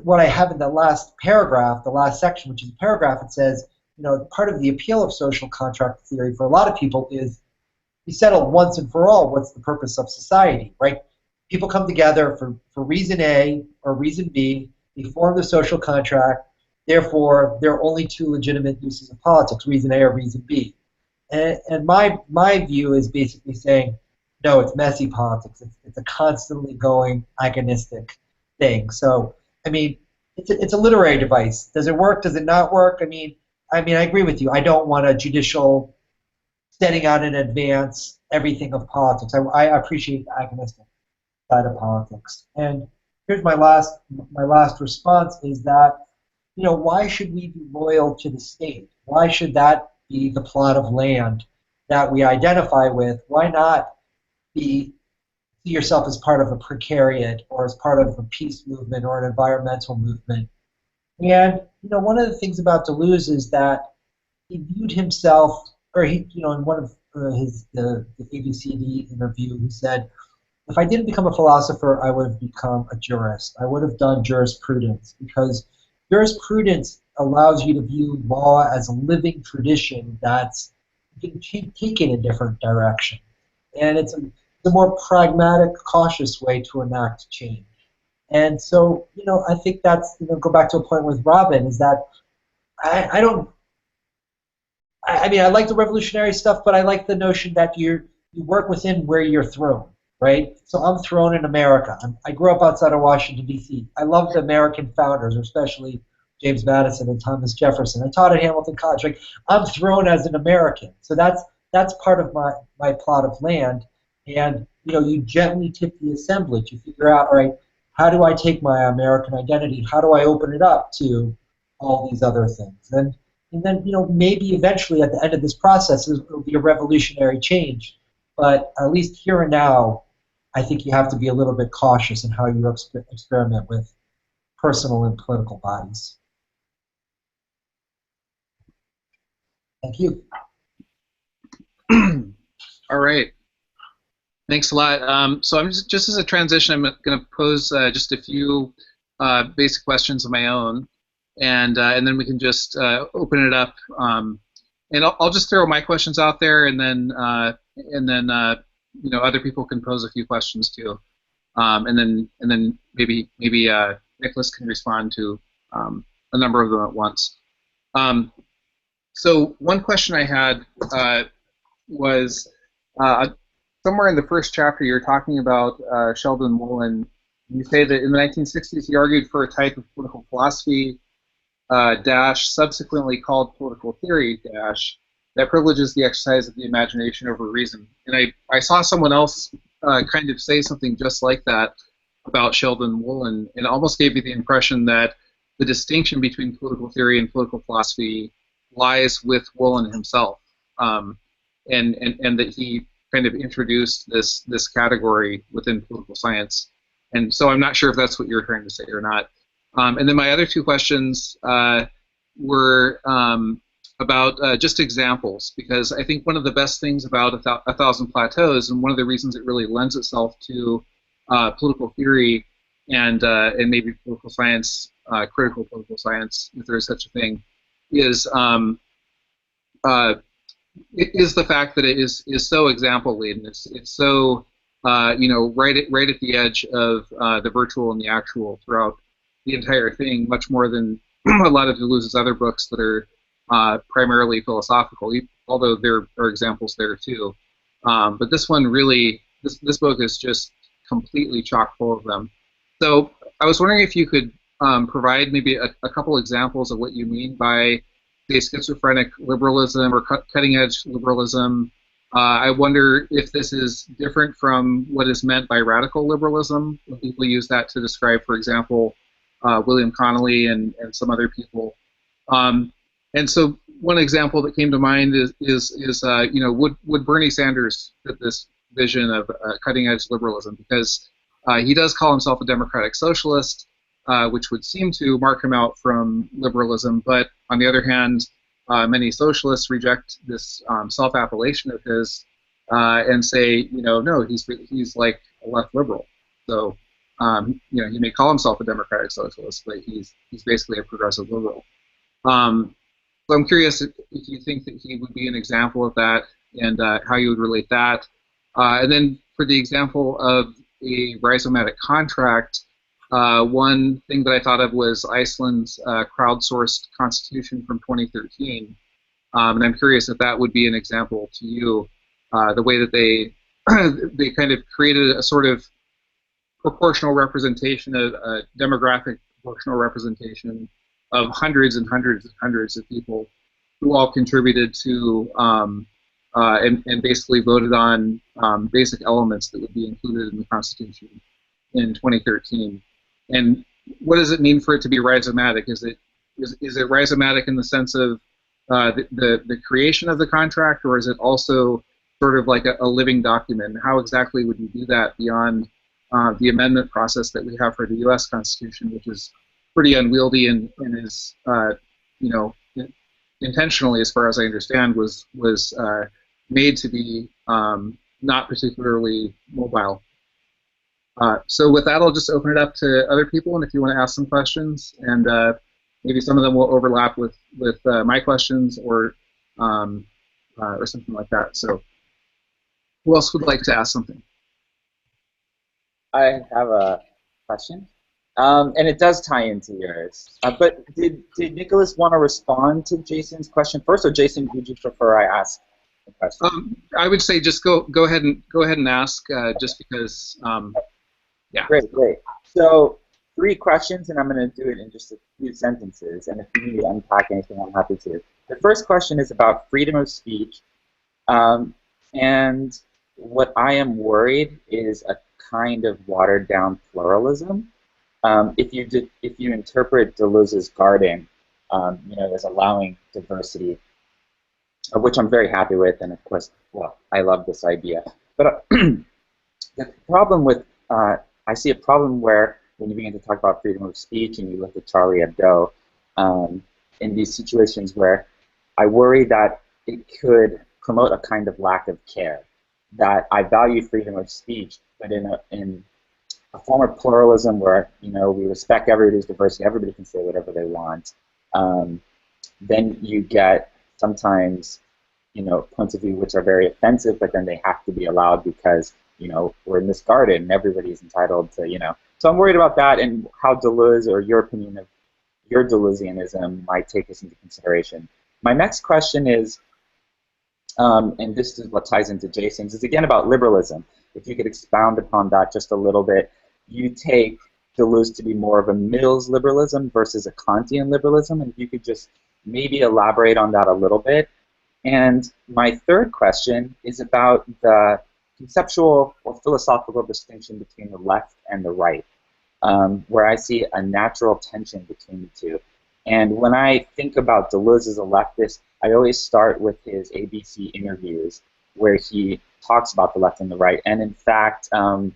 what I have in the last paragraph, the last section, which is a paragraph, it says, part of the appeal of social contract theory for a lot of people is you settle once and for all what's the purpose of society, right? People come together for reason A or reason B, they form the social contract, therefore there are only two legitimate uses of politics, reason A or reason B. And my view is basically saying, no, it's messy politics. It's a constantly going agonistic thing. So, I mean, it's a literary device. Does it work? Does it not work? I mean, I agree with you. I don't want a judicial setting out in advance everything of politics. I appreciate the agonistic side of politics. And here's my last response is that, why should we be loyal to the state? Why should that be the plot of land that we identify with? Why not see yourself as part of a precariat or as part of a peace movement or an environmental movement? And one of the things about Deleuze is that he viewed himself, or in one of the ABCD interview, he said, if I didn't become a philosopher, I would have become a jurist. I would have done jurisprudence because jurisprudence allows you to view law as a living tradition that's you can take in a different direction. And it's a more pragmatic, cautious way to enact change. And so, I think that's, go back to a point with Robin, is that I don't, I mean, I like the revolutionary stuff, but I like the notion that you work within where you're thrown, right? So I'm thrown in America. I grew up outside of Washington, D.C. I love the American founders, especially James Madison and Thomas Jefferson. I taught at Hamilton College. Like, I'm thrown as an American. So that's part of my plot of land. And, you gently tip the assemblage. You figure out, all right, how do I take my American identity? How do I open it up to all these other things? And then, maybe eventually at the end of this process, it'll be a revolutionary change. But at least here and now, I think you have to be a little bit cautious in how you experiment with personal and political bodies. Thank you. All right. Thanks a lot. So I'm just as a transition, I'm going to pose just a few basic questions of my own, and then we can just open it up. And I'll just throw my questions out there, and then other people can pose a few questions too, and then maybe Nicholas can respond to a number of them at once. So one question I had was somewhere in the first chapter you're talking about Sheldon Woolen. You say that in the 1960s he argued for a type of political philosophy subsequently called political theory that privileges the exercise of the imagination over reason. And I saw someone else kind of say something just like that about Sheldon Woolen, and it almost gave me the impression that the distinction between political theory and political philosophy lies with Woolen himself, and that he kind of introduced this category within political science. And so I'm not sure if that's what you're trying to say or not. And then my other two questions were about just examples, because I think one of the best things about A Thousand Plateaus, and one of the reasons it really lends itself to political theory and maybe political science, critical political science, if there is such a thing, is the fact that it is so example laden. It's so right at the edge of the virtual and the actual throughout the entire thing, much more than a lot of Deleuze's other books that are primarily philosophical, although there are examples there too. But this one really, this book is just completely chock full of them. So I was wondering if you could provide maybe a couple examples of what you mean by, say, schizophrenic liberalism or cutting-edge liberalism. I wonder if this is different from what is meant by radical liberalism, when people use that to describe, for example, William Connolly and some other people. And so one example that came to mind is would Bernie Sanders fit this vision of cutting-edge liberalism? Because he does call himself a democratic socialist, which would seem to mark him out from liberalism. But on the other hand, many socialists reject this self-appellation of his and say, no, he's like a left liberal. So he may call himself a democratic socialist, but he's basically a progressive liberal. So I'm curious if you think that he would be an example of that, and how you would relate that. And then for the example of a rhizomatic contract, one thing that I thought of was Iceland's crowdsourced constitution from 2013. And I'm curious if that would be an example to you, the way that they kind of created a sort of proportional representation, a demographic proportional representation of hundreds and hundreds and hundreds of people who all contributed to and basically voted on basic elements that would be included in the Constitution in 2013. And what does it mean for it to be rhizomatic? Is it rhizomatic in the sense of the creation of the contract, or is it also sort of like a living document? How exactly would you do that beyond the amendment process that we have for the U.S. Constitution, which is pretty unwieldy and is, intentionally, as far as I understand, was made to be not particularly mobile. So with that, I'll just open it up to other people, and if you want to ask some questions, and maybe some of them will overlap with my questions or something like that. So, who else would like to ask something? I have a question, and it does tie into yours. But did Nicholas want to respond to Jason's question first, or Jason, would you prefer I ask the question? I would say just go ahead and ask, just because. Yeah. Great. So 3 questions, and I'm going to do it in just a few sentences. And if you need to unpack anything, I'm happy to. The first question is about freedom of speech, and what I am worried is a kind of watered down pluralism. If you interpret Deleuze's garden, as allowing diversity, which I'm very happy with, and of course, well, I love this idea. But the problem with I see a problem where when you begin to talk about freedom of speech and you look at Charlie Hebdo, in these situations where I worry that it could promote a kind of lack of care. That I value freedom of speech, but in a form of pluralism where we respect everybody's diversity, everybody can say whatever they want. Then you get sometimes points of view which are very offensive, but then they have to be allowed because we're in this garden and everybody's entitled to So I'm worried about that and how Deleuze, or your opinion of your Deleuzianism, might take this into consideration. My next question is, and this is what ties into Jason's, is again about liberalism. If you could expound upon that just a little bit. You take Deleuze to be more of a Mills liberalism versus a Kantian liberalism, and if you could just maybe elaborate on that a little bit. And my third question is about the conceptual or philosophical distinction between the left and the right, where I see a natural tension between the two. And when I think about Deleuze as a leftist, I always start with his ABC interviews, where he talks about the left and the right. And in fact, the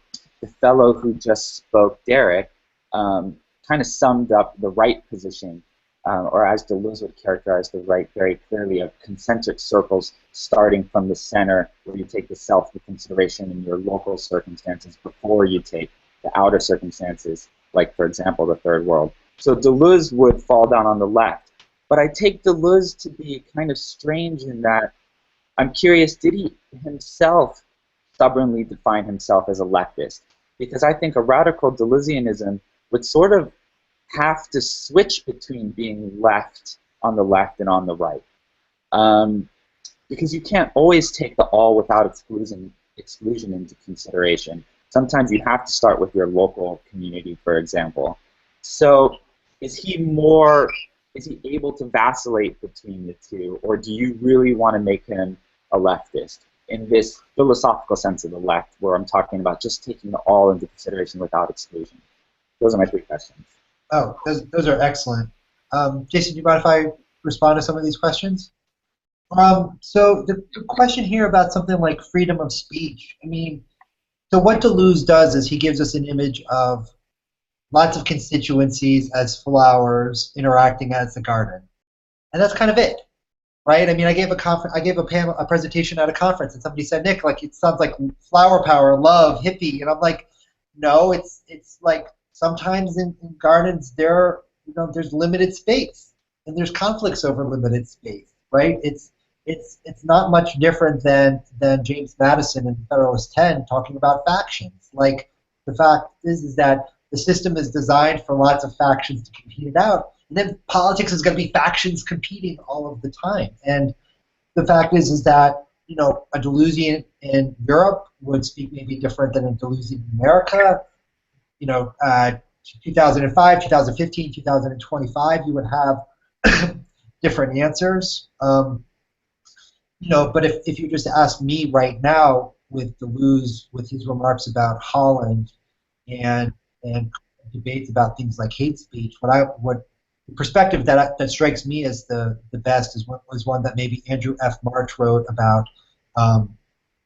fellow who just spoke, Derek, kind of summed up the right position, or as Deleuze would characterize the right very clearly, of concentric circles starting from the center, where you take the self into consideration in your local circumstances before you take the outer circumstances, like, for example, the third world. So Deleuze would fall down on the left. But I take Deleuze to be kind of strange in that I'm curious, did he himself stubbornly define himself as a leftist? Because I think a radical Deleuzianism would sort of have to switch between being left on the left and on the right. Because you can't always take the all without exclusion into consideration. Sometimes you have to start with your local community, for example. So is he able to vacillate between the two, or do you really want to make him a leftist in this philosophical sense of the left, where I'm talking about just taking the all into consideration without exclusion? Those are my 3 questions. Oh, those are excellent. Jason, do you mind if I respond to some of these questions? So the question here about something like freedom of speech, so what Deleuze does is he gives us an image of lots of constituencies as flowers interacting as the garden, and that's kind of it, right? I gave a presentation at a conference, and somebody said, Nick, like it sounds like flower power, love, hippie, and I'm like, no, it's like sometimes in gardens there's limited space, and there's conflicts over limited space, right? It's not much different than James Madison in Federalist 10 talking about factions. Like, the fact is that the system is designed for lots of factions to compete it out, and then politics is going to be factions competing all of the time. And the fact is that a Deleuzian in Europe would speak maybe different than a Deleuzian in America. 2005, 2015, 2025, you would have different answers. But if you just ask me right now, with Deleuze, with his remarks about Holland and debates about things like hate speech, what the perspective that strikes me as the best was one that maybe Andrew F. March wrote about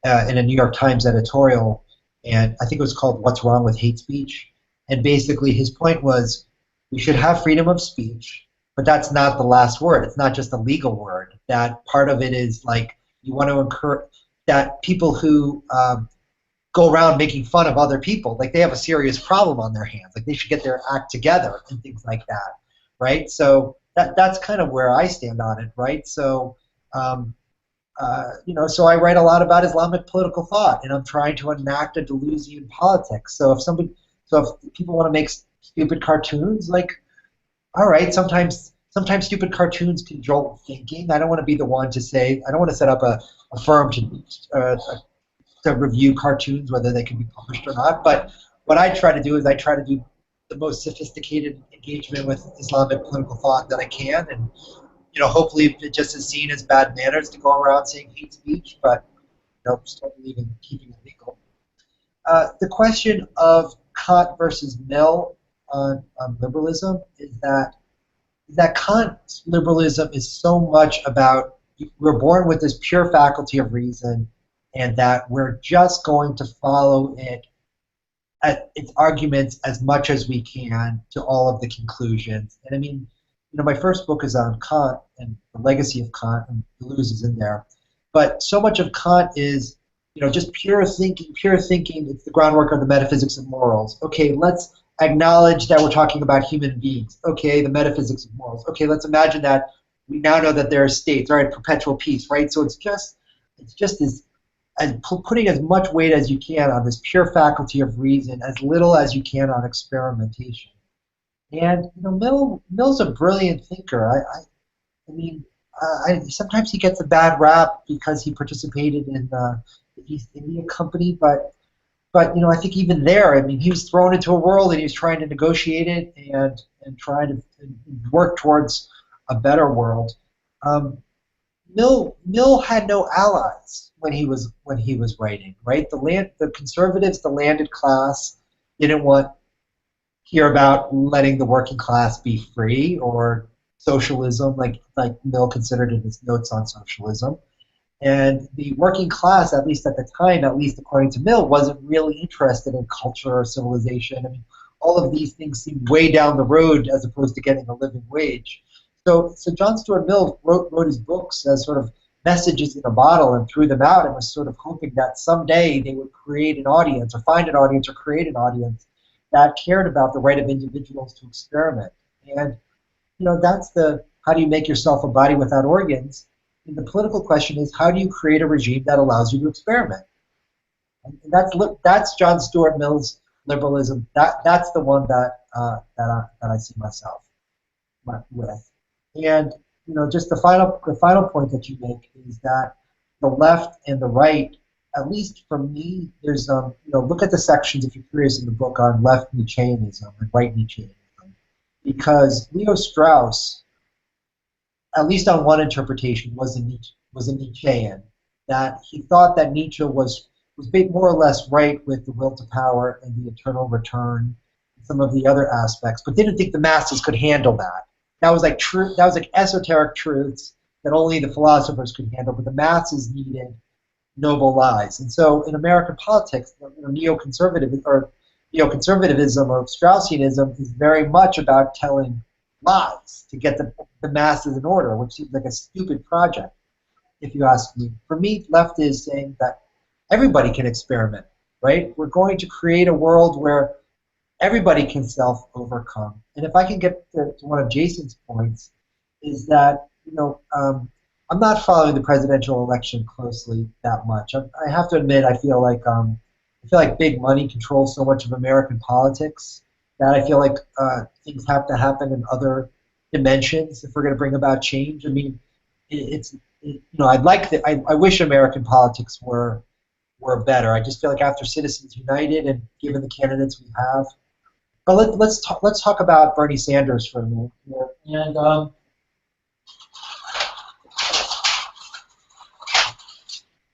in a New York Times editorial, and I think it was called "What's Wrong with Hate Speech?" And basically his point was we should have freedom of speech, but that's not the last word. It's not just a legal word. That part of it is like you want to encourage that people who go around making fun of other people, like they have a serious problem on their hands. Like they should get their act together and things like that. right? So that's kind of where I stand on it, right? So so I write a lot about Islamic political thought, and I'm trying to enact a Deleuzian politics. So if people want to make stupid cartoons, like, all right, sometimes stupid cartoons can jolt thinking. I don't want to be the one to say. I don't want to set up a firm to review cartoons, whether they can be published or not. But what I try to do is I try to do the most sophisticated engagement with Islamic political thought that I can, and hopefully it just is seen as bad manners to go around saying hate speech, but just don't believe in keeping it legal. The question of Kant versus Mill on liberalism is that Kant's liberalism is so much about we're born with this pure faculty of reason, and that we're just going to follow its arguments as much as we can to all of the conclusions. And I mean, my first book is on Kant and the legacy of Kant, and Deleuze is in there. But so much of Kant is, just pure thinking. It's the groundwork of the metaphysics of morals. Okay, let's acknowledge that we're talking about human beings. Okay, the metaphysics of morals. Okay, let's imagine that we now know that there are states. All right, perpetual peace, right? So it's just as putting as much weight as you can on this pure faculty of reason, as little as you can on experimentation. And Mill's a brilliant thinker. Sometimes he gets a bad rap because he participated in the East India Company, but I think even there, he was thrown into a world and he was trying to negotiate it and try to work towards a better world. Mill had no allies when he was writing, right? The conservatives, the landed class, didn't want hear about letting the working class be free, or socialism, like Mill considered in his notes on socialism. And the working class, at least at the time, at least according to Mill, wasn't really interested in culture or civilization. All of these things seemed way down the road as opposed to getting a living wage. So John Stuart Mill wrote his books as sort of messages in a bottle and threw them out, and was sort of hoping that someday they would create an audience, or find an audience, or create an audience that cared about the right of individuals to experiment. And that's how do you make yourself a body without organs? And the political question is, how do you create a regime that allows you to experiment? And that's John Stuart Mill's liberalism. That's the one that I see myself with. And just the final point that you make is that the left and the right, at least for me, there's look at the sections, if you're curious, in the book on left Nietzscheanism and right Nietzscheanism, because Leo Strauss, at least on one interpretation, was a Nietzschean, that he thought that Nietzsche was more or less right with the will to power and the eternal return and some of the other aspects, but didn't think the masses could handle that. That was like esoteric truths that only the philosophers could handle, but the masses needed noble lies. And so in American politics, neoconservatism or Straussianism is very much about telling lies to get the masses in order, which seems like a stupid project, if you ask me. For me, left is saying that everybody can experiment, right? We're going to create a world where everybody can self-overcome. And if I can get to one of Jason's points, is that, I'm not following the presidential election closely that much. I have to admit, I feel like big money controls so much of American politics that I feel like things have to happen in other dimensions if we're going to bring about change. I wish American politics were better. I just feel like after Citizens United and given the candidates we have, but let's talk about Bernie Sanders for a minute here. And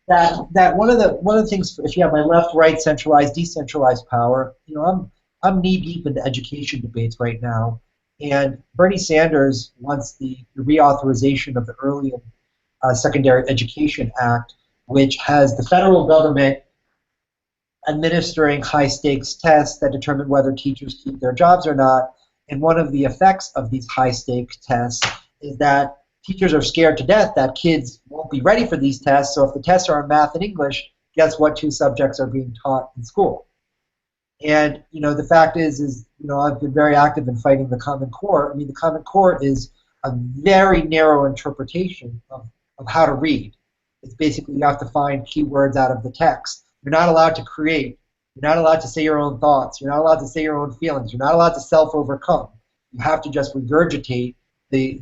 that one of the things, if you have my left, right, centralized, decentralized power, I'm knee deep in the education debates right now, and Bernie Sanders wants the reauthorization of the Early and Secondary Education Act, which has the federal government administering high-stakes tests that determine whether teachers keep their jobs or not. And one of the effects of these high-stakes tests is that teachers are scared to death that kids won't be ready for these tests. So if the tests are in math and English, guess what two subjects are being taught in school? And the fact is I've been very active in fighting the Common Core. I mean, the Common Core is a very narrow interpretation of how to read. It's basically you have to find keywords out of the text. You're not allowed to create. You're not allowed to say your own thoughts. You're not allowed to say your own feelings. You're not allowed to self-overcome. You have to just regurgitate the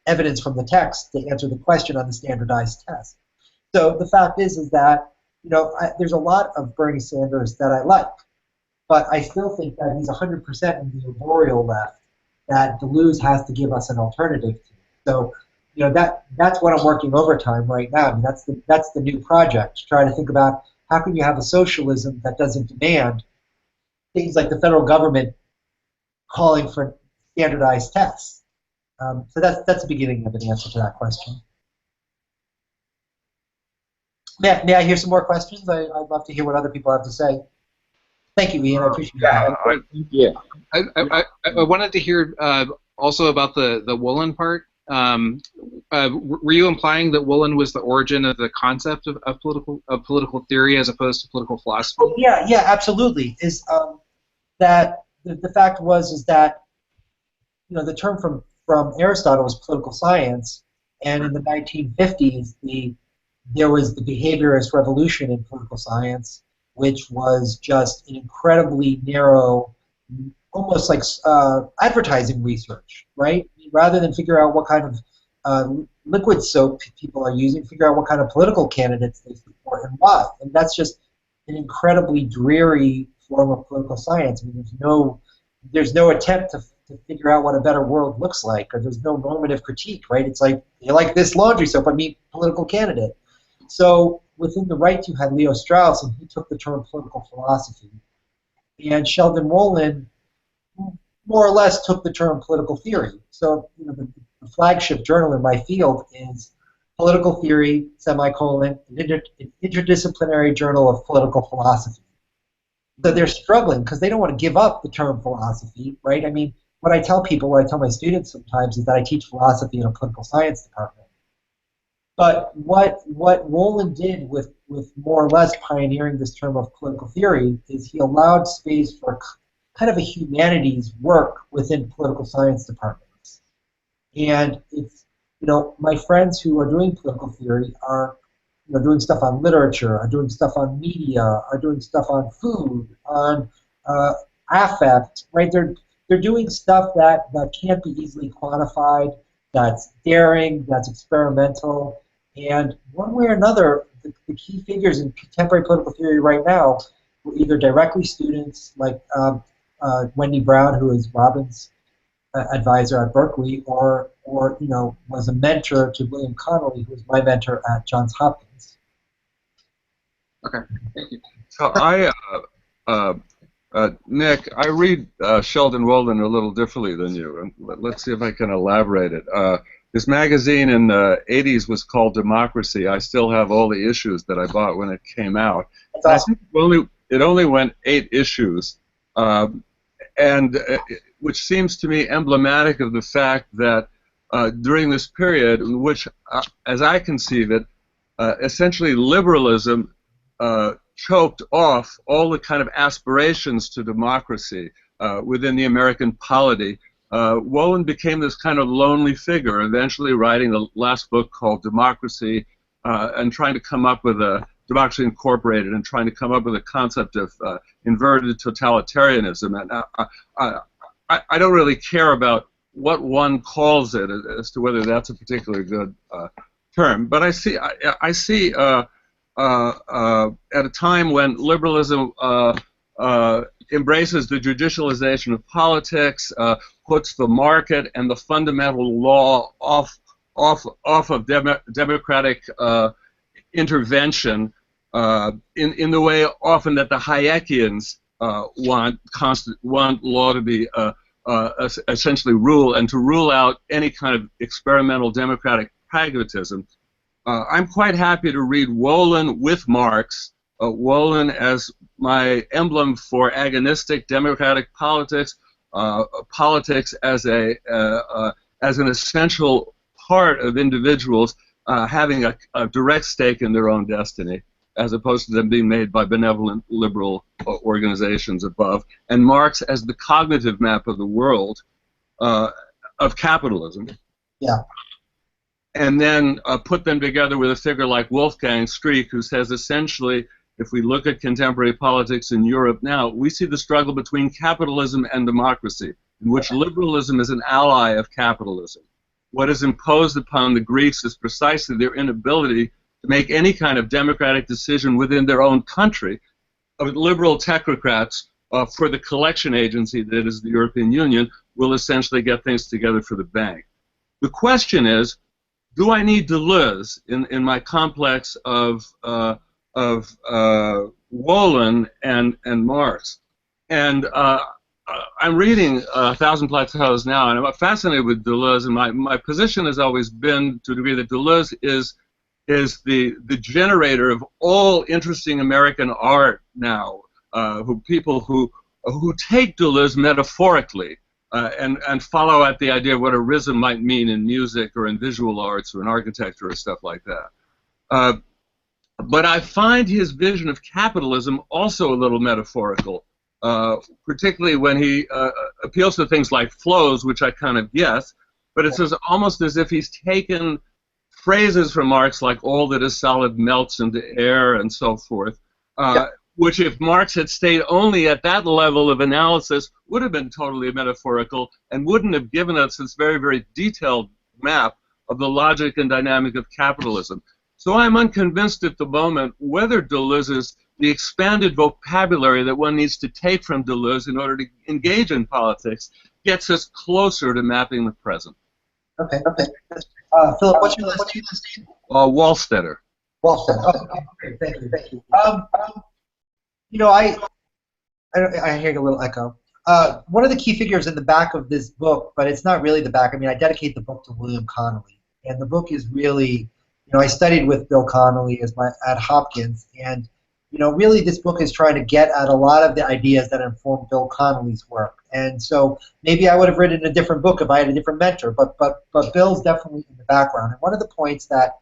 evidence from the text to answer the question on the standardized test. So the fact is that there's a lot of Bernie Sanders that I like, but I still think that he's 100% in the arboreal left that Deleuze has to give us an alternative to. So that's what I'm working overtime right now. I mean, that's the new project, to try to think about how can you have a socialism that doesn't demand things like the federal government calling for standardized tests. So that's the beginning of an answer to that question. May I hear some more questions? I'd love to hear what other people have to say. Thank you, Ian. I appreciate that. Yeah. I wanted to hear also about the Woolen part. Were you implying that Woolen was the origin of the concept of political theory as opposed to political philosophy? Oh, yeah, absolutely. Is that the fact is that the term from Aristotle was political science, and in the 1950s there was the behaviorist revolution in political science, which was just an incredibly narrow, almost like advertising research, right? Rather than figure out what kind of liquid soap people are using, figure out what kind of political candidates they support and why. And that's just an incredibly dreary form of political science. I mean, there's no attempt to figure out what a better world looks like, or there's no normative critique, right? It's like, you like this laundry soap, I mean, political candidate. So within the right, you had Leo Strauss, and he took the term political philosophy. And Sheldon Wolin more or less took the term political theory. So the flagship journal in my field is Political Theory, semicolon, an interdisciplinary journal of political philosophy. So they're struggling because they don't want to give up the term philosophy, right? I mean, what I tell my students sometimes is that I teach philosophy in a political science department. But what Wolin did with more or less pioneering this term of political theory is he allowed space for kind of a humanities work within political science departments. And it's, my friends who are doing political theory are doing stuff on literature, are doing stuff on media, are doing stuff on food, on affect, right? They're doing stuff that can't be easily quantified, that's daring, that's experimental, and one way or another, the key figures in contemporary political theory right now were either directly students like Wendy Brown, who is Robin's advisor at Berkeley, or was a mentor to William Connolly, who was my mentor at Johns Hopkins. Okay, thank you. So Nick, I read Sheldon Wolin a little differently than you, and let's see if I can elaborate it. His magazine in the 80s was called Democracy. I still have all the issues that I bought when it came out. That's awesome. I think it only went 8 issues, which seems to me emblematic of the fact that during this period, in which, as I conceive it, essentially liberalism choked off all the kind of aspirations to democracy within the American polity. Wolin became this kind of lonely figure, eventually writing the last book called Democracy and trying to come up with a Democracy Incorporated and trying to come up with a concept of inverted totalitarianism. And I don't really care about what one calls it as to whether that's a particularly good term, but I see at a time when liberalism embraces the judicialization of politics, puts the market and the fundamental law off of democratic intervention in the way often that the Hayekians want law to be essentially rule and to rule out any kind of experimental democratic pragmatism. I'm quite happy to read Wolin with Marx, Wolin as my emblem for agonistic democratic politics, politics as an essential part of individuals having a direct stake in their own destiny. as opposed to them being made by benevolent liberal organizations above, and Marx as the cognitive map of the world of capitalism. Yeah. And then put them together with a figure like Wolfgang Streeck, who says essentially, if we look at contemporary politics in Europe now, we see the struggle between capitalism and democracy, in which liberalism is an ally of capitalism. What is imposed upon the Greeks is precisely their inability to make any kind of democratic decision within their own country. Liberal technocrats, for the collection agency that is the European Union, will essentially get things together for the bank. The question is, do I need Deleuze in my complex of Wolin and Marx? And I'm reading A Thousand Plateaus now, and I'm fascinated with Deleuze, and my position has always been, to a degree, that Deleuze is the generator of all interesting American art now, people who take Deleuze metaphorically and follow out the idea of what a rhythm might mean in music or in visual arts or in architecture or stuff like that. But I find his vision of capitalism also a little metaphorical, particularly when he appeals to things like flows, which I kind of guess, but it's almost as if he's taken phrases from Marx like all that is solid melts into air and so forth, which if Marx had stayed only at that level of analysis would have been totally metaphorical and wouldn't have given us this very, very detailed map of the logic and dynamic of capitalism. So I'm unconvinced at the moment whether Deleuze's the expanded vocabulary that one needs to take from Deleuze in order to engage in politics gets us closer to mapping the present. Okay. Philip, what's your last name? Wallstetter. Wallstetter. Okay, thank you. You know, I hear a little echo. One of the key figures in the back of this book, but it's not really the back. I mean, I dedicate the book to William Connolly, and the book is really, I studied with Bill Connolly at Hopkins, and really this book is trying to get at a lot of the ideas that inform Bill Connolly's work. And so maybe I would have written a different book if I had a different mentor, but Bill's definitely in the background. And one of the points that,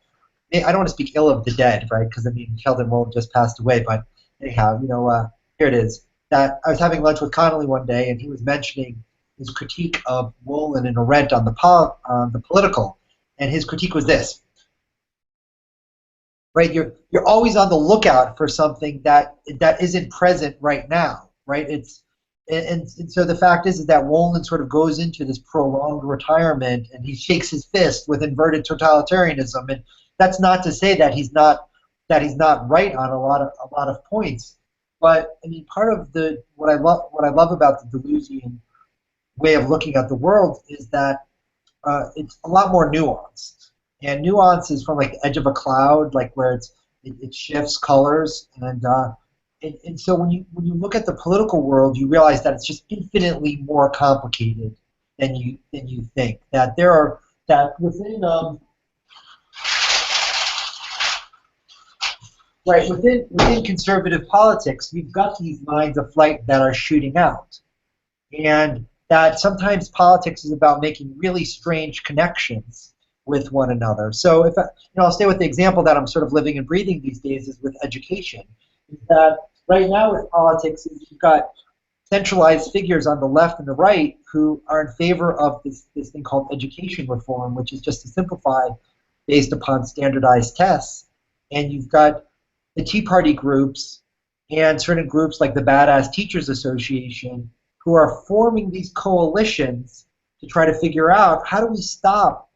I don't want to speak ill of the dead, right? Because I mean, Sheldon Wolin just passed away, but anyhow, here it is. That I was having lunch with Connolly one day, and he was mentioning his critique of Wolin and Arendt on the political, and his critique was this. Right, you're always on the lookout for something that isn't present right now, right? And so the fact is that Wolin sort of goes into this prolonged retirement, and he shakes his fist with inverted totalitarianism, and that's not to say that he's not right on a lot of points, but I mean part of what I love about the Deleuzian way of looking at the world is that it's a lot more nuanced. And nuance is from like the edge of a cloud, like where it shifts colors, and so when you look at the political world, you realize that it's just infinitely more complicated than you think. That within conservative politics, you've got these lines of flight that are shooting out, and that sometimes politics is about making really strange connections with one another. So if I'll stay with the example that I'm sort of living and breathing these days is with education. Is that right now with politics, you've got centralized figures on the left and the right who are in favor of this thing called education reform, which is just to simplify based upon standardized tests. And you've got the Tea Party groups and certain groups like the Badass Teachers Association who are forming these coalitions to try to figure out how do we stop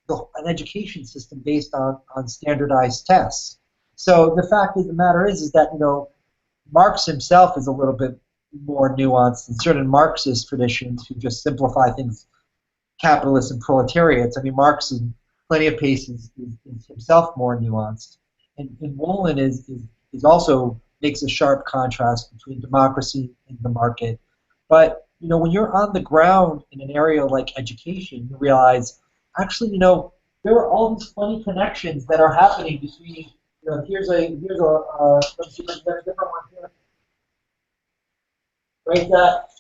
an education system based on standardized tests. So the fact of the matter is that Marx himself is a little bit more nuanced than certain Marxist traditions who just simplify things, capitalists and proletariats. I mean, Marx in plenty of cases is himself more nuanced, and Wolin is also makes a sharp contrast between democracy and the market. But when you're on the ground in an area like education, you realize actually, there are all these funny connections that are happening between. Here's a let's see if I can get a different one here.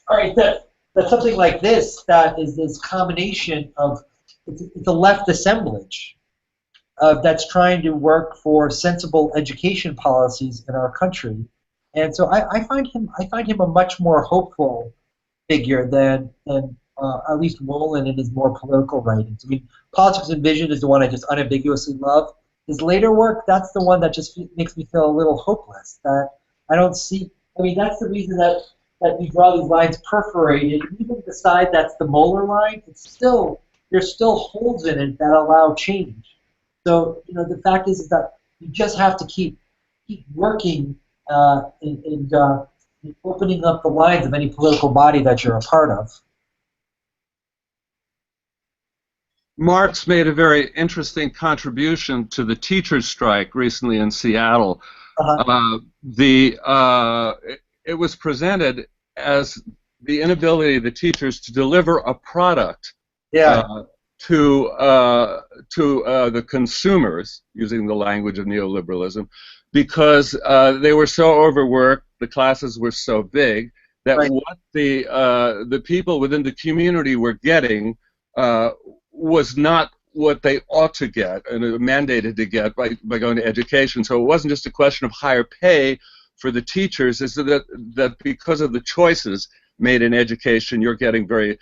Right, that's something like this. That is this combination of it's a left assemblage that's trying to work for sensible education policies in our country. And so I find him a much more hopeful figure than at least Wolin in his more political writings. I mean, Politics and Vision is the one I just unambiguously love. His later work, that's the one that just makes me feel a little hopeless. That I don't see. I mean, that's the reason that we draw these lines perforated. Even the side that's the molar line, it's still there's still holes in it that allow change. So the fact is that you just have to keep working and opening up the lines of any political body that you're a part of. Marx made a very interesting contribution to the teachers' strike recently in Seattle. It was presented as the inability of the teachers to deliver a product to the consumers, using the language of neoliberalism, because they were so overworked, the classes were so big, that what the people within the community were getting was not what they ought to get and mandated to get by going to education. So it wasn't just a question of higher pay for the teachers, is that because of the choices made in education, you're getting very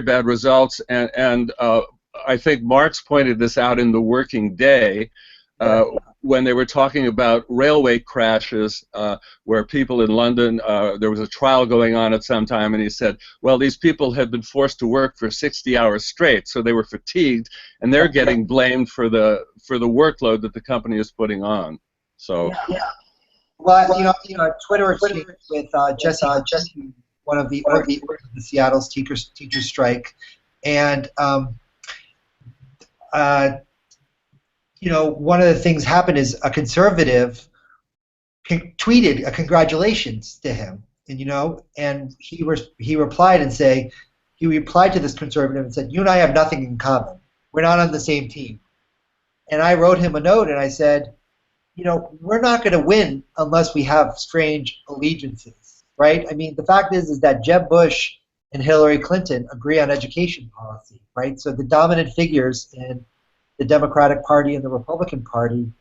bad results. And I think Marx pointed this out in The Working Day, when they were talking about railway crashes where people in London, there was a trial going on at some time, and he said, well, these people had been forced to work for 60 hours straight, so they were fatigued, and they're getting blamed for the workload that the company is putting on. So, well, Twitter exchange with Jesse, one of the Seattle's teachers strike, and one of the things happened is a conservative tweeted a congratulations to him, and he replied to this conservative and said, "You and I have nothing in common. We're not on the same team." And I wrote him a note and I said, we're not going to win unless we have strange allegiances, right? I mean, the fact is that Jeb Bush and Hillary Clinton agree on education policy, right? So the dominant figures in the Democratic Party and the Republican Party,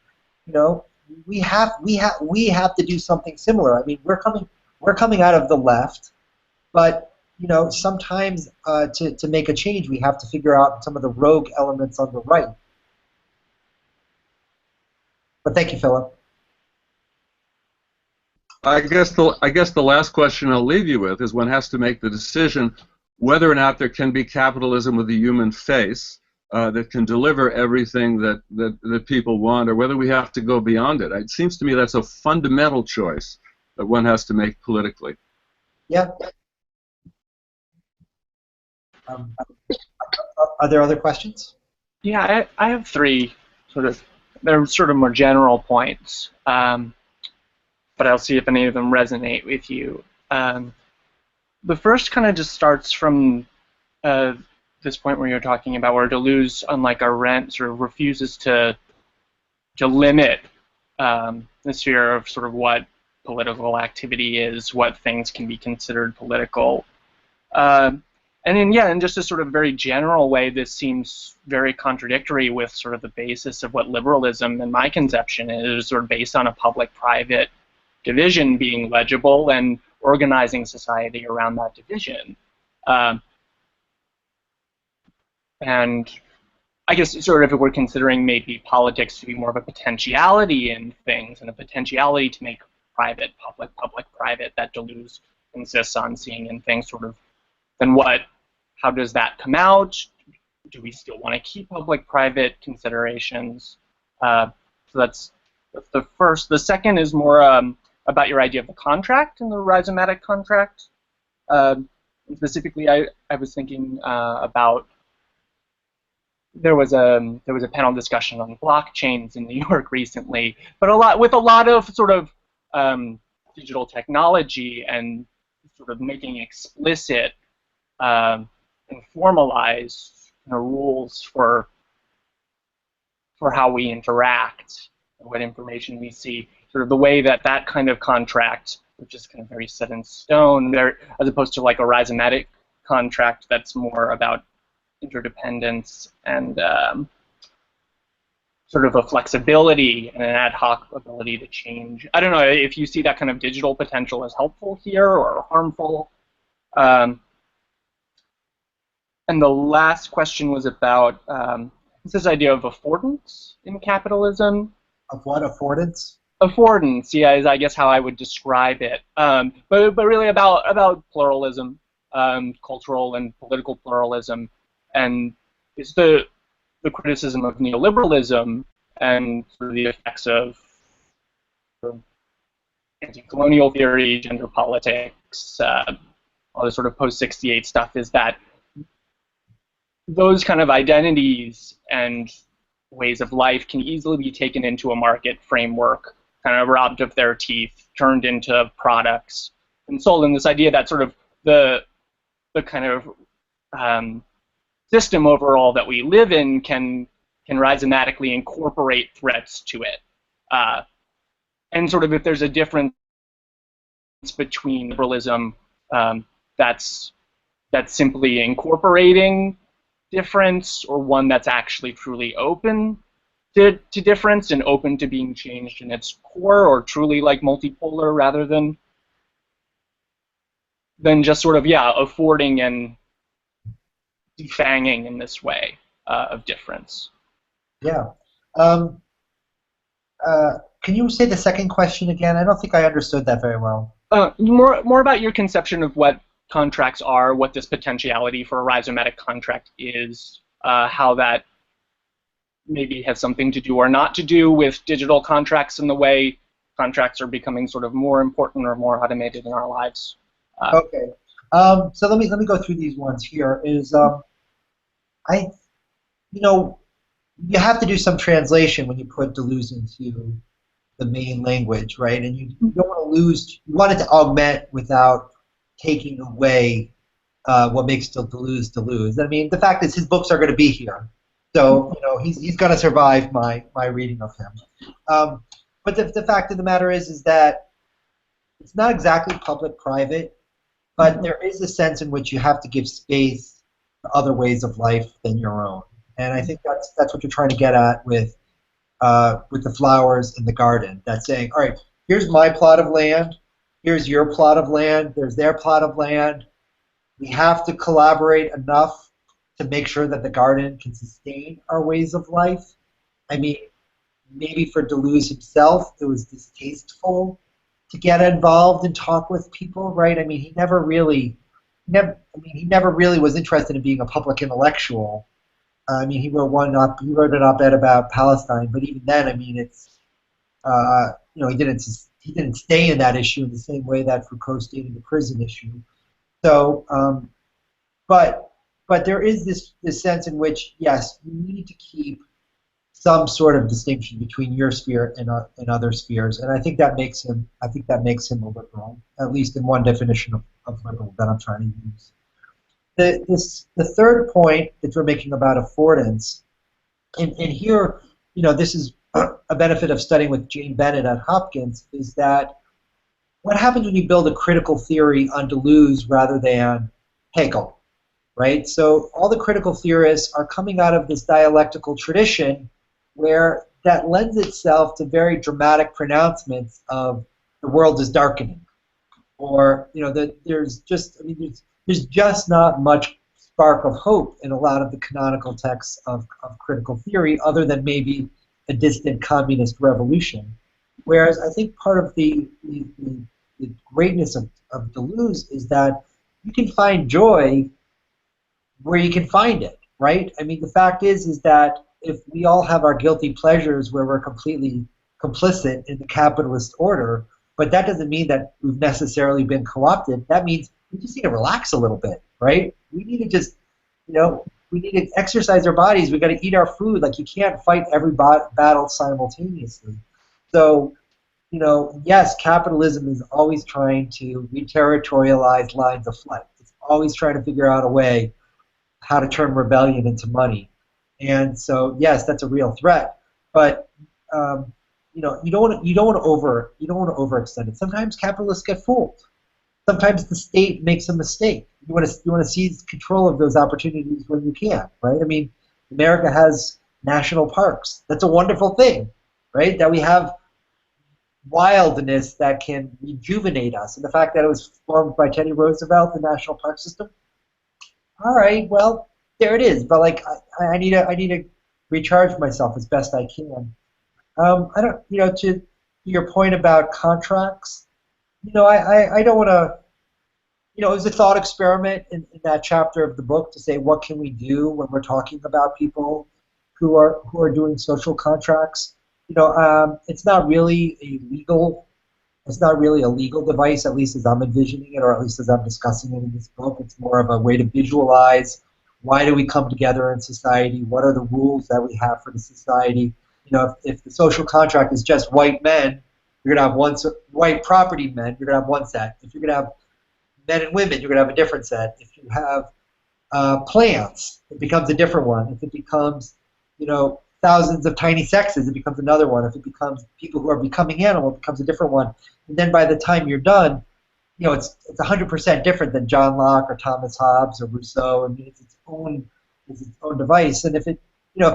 we have to do something similar. I mean, we're coming out of the left, but sometimes to make a change, we have to figure out some of the rogue elements on the right. But thank you, Philip. I guess the last question I'll leave you with is one has to make the decision whether or not there can be capitalism with a human face that can deliver everything that people want, or whether we have to go beyond it. It seems to me that's a fundamental choice that one has to make politically. Yeah. Are there other questions? Yeah, I have three they're sort of more general points, but I'll see if any of them resonate with you. The first kind of just starts from this point where you're talking about where Deleuze, unlike Arendt, sort of refuses to limit the sphere of sort of what political activity is, what things can be considered political. And in just a sort of very general way, this seems very contradictory with sort of the basis of what liberalism, in my conception, is, sort of based on a public-private division being legible and organizing society around that division. And I guess sort of if we're considering maybe politics to be more of a potentiality in things and a potentiality to make private, public, public, private, that Deleuze insists on seeing in things, sort of, then how does that come out? Do we still want to keep public-private considerations? So that's the first. The second is more about your idea of the contract and the rhizomatic contract. Specifically, I was thinking about there was a panel discussion on blockchains in New York recently, but with a lot of sort of digital technology and sort of making explicit and formalize rules for how we interact, what information we see, sort of the way that kind of contract, which is kind of very set in stone, there, as opposed to like a rhizomatic contract that's more about interdependence and sort of a flexibility and an ad hoc ability to change. I don't know if you see that kind of digital potential as helpful here or harmful. And the last question was about this idea of affordance in capitalism. Of what affordance? Affordance, yeah, is I guess how I would describe it. But really about pluralism, cultural and political pluralism, and it's the criticism of neoliberalism and sort of the effects of anti-colonial theory, gender politics, all this sort of post-68 stuff, is that those kind of identities and ways of life can easily be taken into a market framework, kind of robbed of their teeth, turned into products, and sold. And this idea that sort of the kind of system overall that we live in can rhizomatically incorporate threats to it. And sort of if there's a difference between liberalism that's simply incorporating difference, or one that's actually truly open to difference and open to being changed in its core, or truly like multipolar rather than just sort of, yeah, affording and defanging in this way of difference. Yeah. Can you say the second question again? I don't think I understood that very well. More about your conception of what contracts are, what this potentiality for a rhizomatic contract is, how that maybe has something to do or not to do with digital contracts and the way contracts are becoming sort of more important or more automated in our lives. Okay. So let me go through these ones here. You have to do some translation when you put Deleuze into the main language, right? And you don't want to lose. You want it to augment without taking away what makes Deleuze. I mean, the fact is his books are going to be here, so he's going to survive my reading of him. But the fact of the matter is that it's not exactly public-private, but there is a sense in which you have to give space to other ways of life than your own. And I think that's what you're trying to get at with the flowers in the garden. That's saying, all right, here's my plot of land, here's your plot of land, there's their plot of land. We have to collaborate enough to make sure that the garden can sustain our ways of life. I mean, maybe for Deleuze himself, it was distasteful to get involved and talk with people, right? I mean, he never really was interested in being a public intellectual. I mean, he wrote an op-ed about Palestine, but even then, I mean, it's he didn't stay in that issue in the same way that Foucault stayed in the prison issue. So, but there is this sense in which, yes, you need to keep some sort of distinction between your sphere and other spheres, and I think that makes him a liberal, at least in one definition of liberal that I'm trying to use. The third point that we're making about affordance, and here, this is a benefit of studying with Jane Bennett at Hopkins, is that what happens when you build a critical theory on Deleuze rather than Hegel, right? So all the critical theorists are coming out of this dialectical tradition where that lends itself to very dramatic pronouncements of the world is darkening, or that there's just not much spark of hope in a lot of the canonical texts of critical theory, other than maybe a distant communist revolution. Whereas I think part of the greatness of Deleuze is that you can find joy where you can find it, right? I mean, the fact is that if we all have our guilty pleasures where we're completely complicit in the capitalist order, but that doesn't mean that we've necessarily been co-opted. That means we just need to relax a little bit, right? We need to just, we need to exercise our bodies. We've got to eat our food. Like, you can't fight every battle simultaneously. So, yes, capitalism is always trying to reterritorialize lines of flight. It's always trying to figure out a way how to turn rebellion into money. And so, yes, that's a real threat. But you don't want to overextend it. Sometimes capitalists get fooled. Sometimes the state makes a mistake. You want to seize control of those opportunities when you can, right? I mean, America has national parks. That's a wonderful thing, right? That we have wildness that can rejuvenate us. And the fact that it was formed by Teddy Roosevelt, the national park system, all right, well, there it is. But like, I need to recharge myself as best I can. I don't, to your point about contracts, I don't want to, it was a thought experiment in that chapter of the book to say what can we do when we're talking about people who are doing social contracts. It's not really a legal it's not really a legal device, at least as I'm envisioning it, or at least as I'm discussing it in this book. It's more of a way to visualize why do we come together in society? What are the rules that we have for the society? If the social contract is just white men, you're going to have white property men, you're going to have one set. If you're going to have men and women, you're going to have a different set. If you have plants, it becomes a different one. If it becomes, thousands of tiny sexes, it becomes another one. If it becomes people who are becoming animal, it becomes a different one. And then by the time you're done, it's 100% different than John Locke or Thomas Hobbes or Rousseau. I mean, it's its own device. And if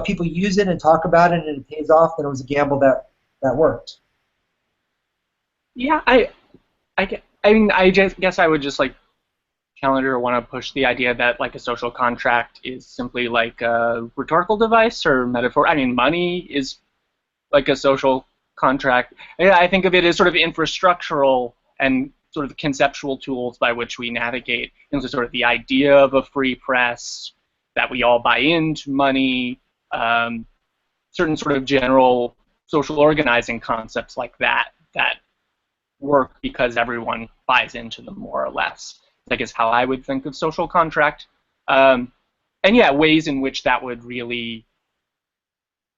people use it and talk about it and it pays off, then it was a gamble that worked. Yeah, I mean, I just guess I would just like challenge or want to push the idea that like a social contract is simply like a rhetorical device or metaphor. I mean, money is like a social contract. I think of it as sort of infrastructural and sort of conceptual tools by which we navigate into sort of the idea of a free press, that we all buy into money, certain sort of general social organizing concepts like that work because everyone buys into them more or less. I guess how I would think of social contract. And yeah, ways in which that would really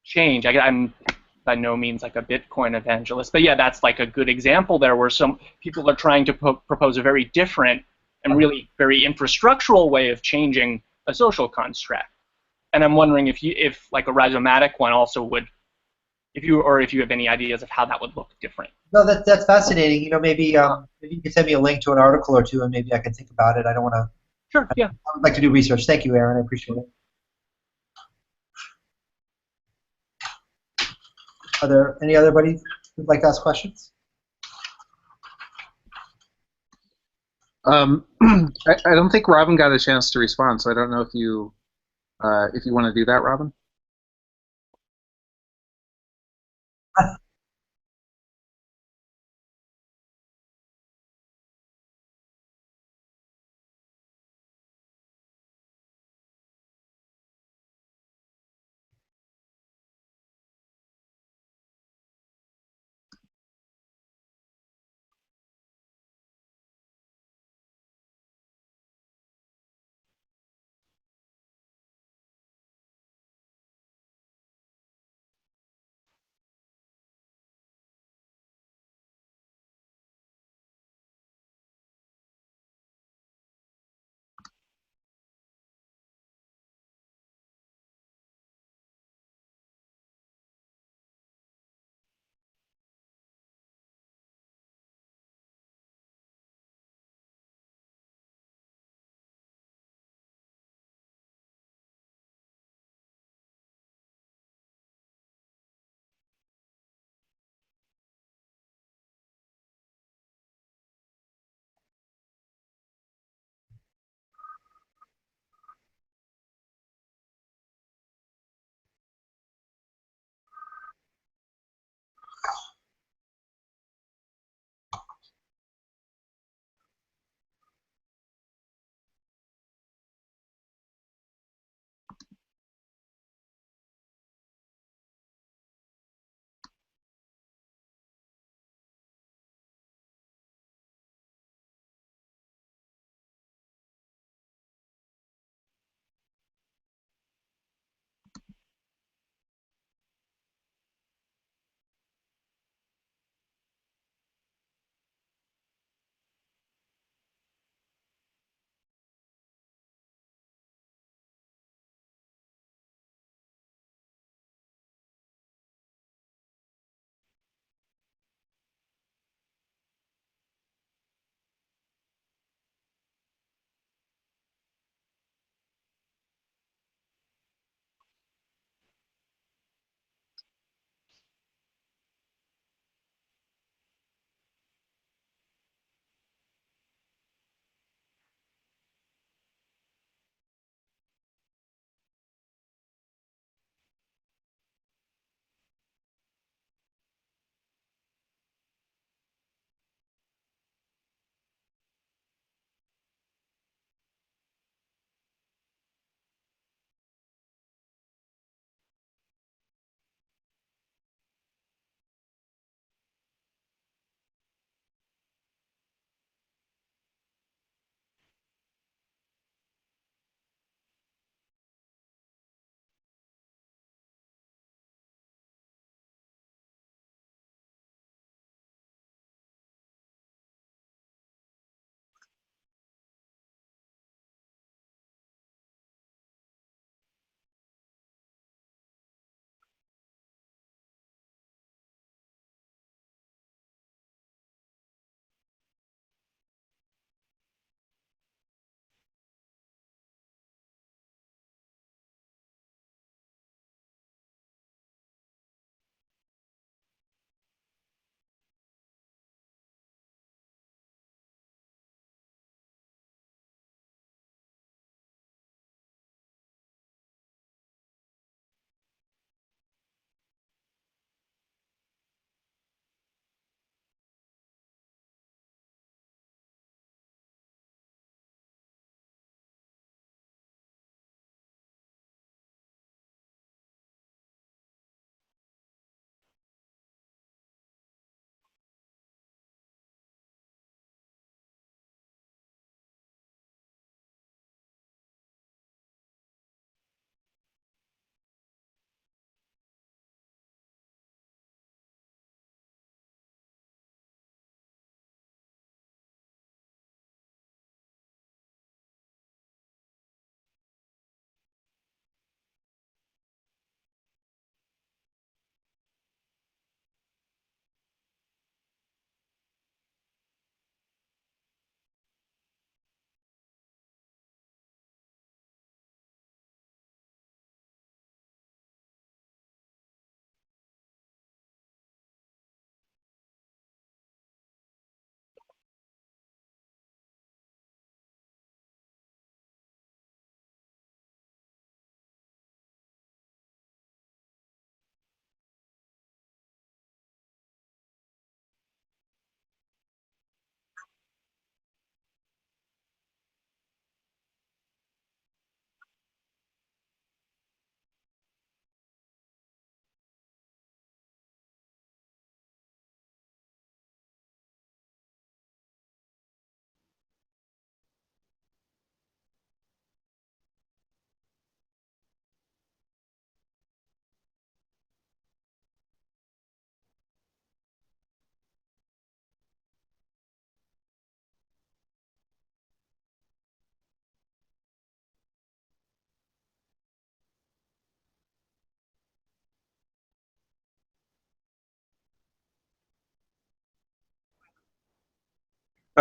change. I'm by no means like a Bitcoin evangelist, but yeah, that's like a good example there where some people are trying to propose a very different and really very infrastructural way of changing a social construct. And I'm wondering if like a rhizomatic one also would, if you have any ideas of how that would look different. No, that's fascinating. Maybe you could send me a link to an article or two, and maybe I can think about it. I don't want to. Sure. Yeah. I would like to do research. Thank you, Aaron. I appreciate it. Are there any other buddies who'd like to ask questions? I don't think Robin got a chance to respond, so I don't know if you want to do that, Robin.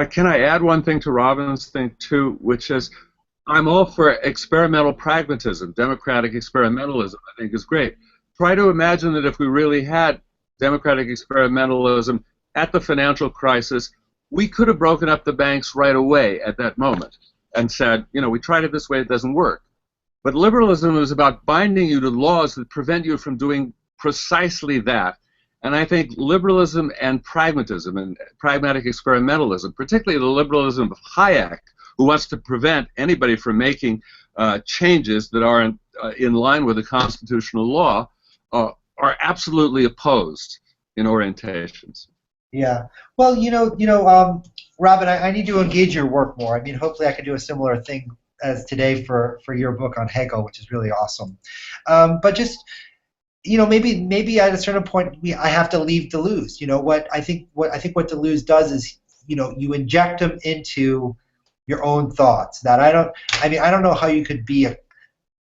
Can I add one thing to Robin's thing too, which is I'm all for experimental pragmatism. Democratic experimentalism, I think, is great. Try to imagine that if we really had democratic experimentalism at the financial crisis, we could have broken up the banks right away at that moment and said, you know, we tried it this way, it doesn't work. But liberalism is about binding you to laws that prevent you from doing precisely that. And I think liberalism and pragmatism and pragmatic experimentalism, particularly the liberalism of Hayek, who wants to prevent anybody from making changes that are in line with the constitutional law, are absolutely opposed in orientations. Yeah. Well, Robin, I need to engage your work more. I mean, hopefully I can do a similar thing as today for your book on Hegel, which is really awesome. But just, maybe at a certain point I have to leave Deleuze. What I think Deleuze does is, you inject him into your own thoughts. That I don't know how you could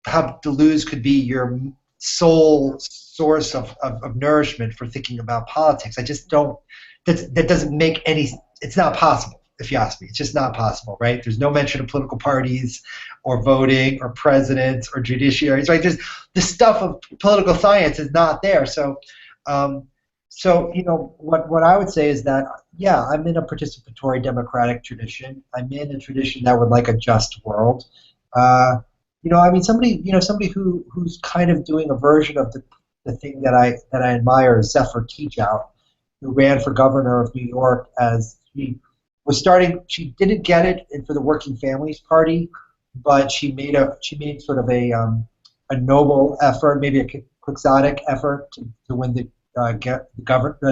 how Deleuze could be your sole source of nourishment for thinking about politics. I just don't. That doesn't make any. It's not possible, if you ask me. It's just not possible, right? There's no mention of political parties, or voting, or presidents, or judiciaries, right? There's the stuff of political science is not there. So, what I would say is that, yeah, I'm in a participatory democratic tradition. I'm in a tradition that would like a just world. Somebody who's kind of doing a version of the thing that I admire is Zephyr Teachout, who ran for governor of New York as she didn't get it for the Working Families Party, but she made sort of a noble effort, maybe a quixotic effort to win the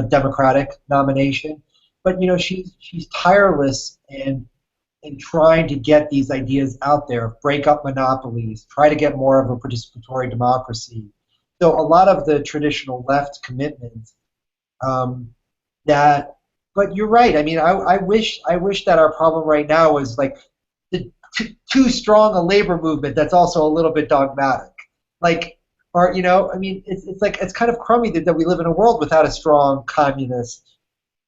Democratic nomination. But she's tireless in trying to get these ideas out there, break up monopolies, try to get more of a participatory democracy. So a lot of the traditional left commitments but you're right. I mean, I wish that our problem right now was like too strong a labor movement that's also a little bit dogmatic. It's kind of crummy that we live in a world without a strong communist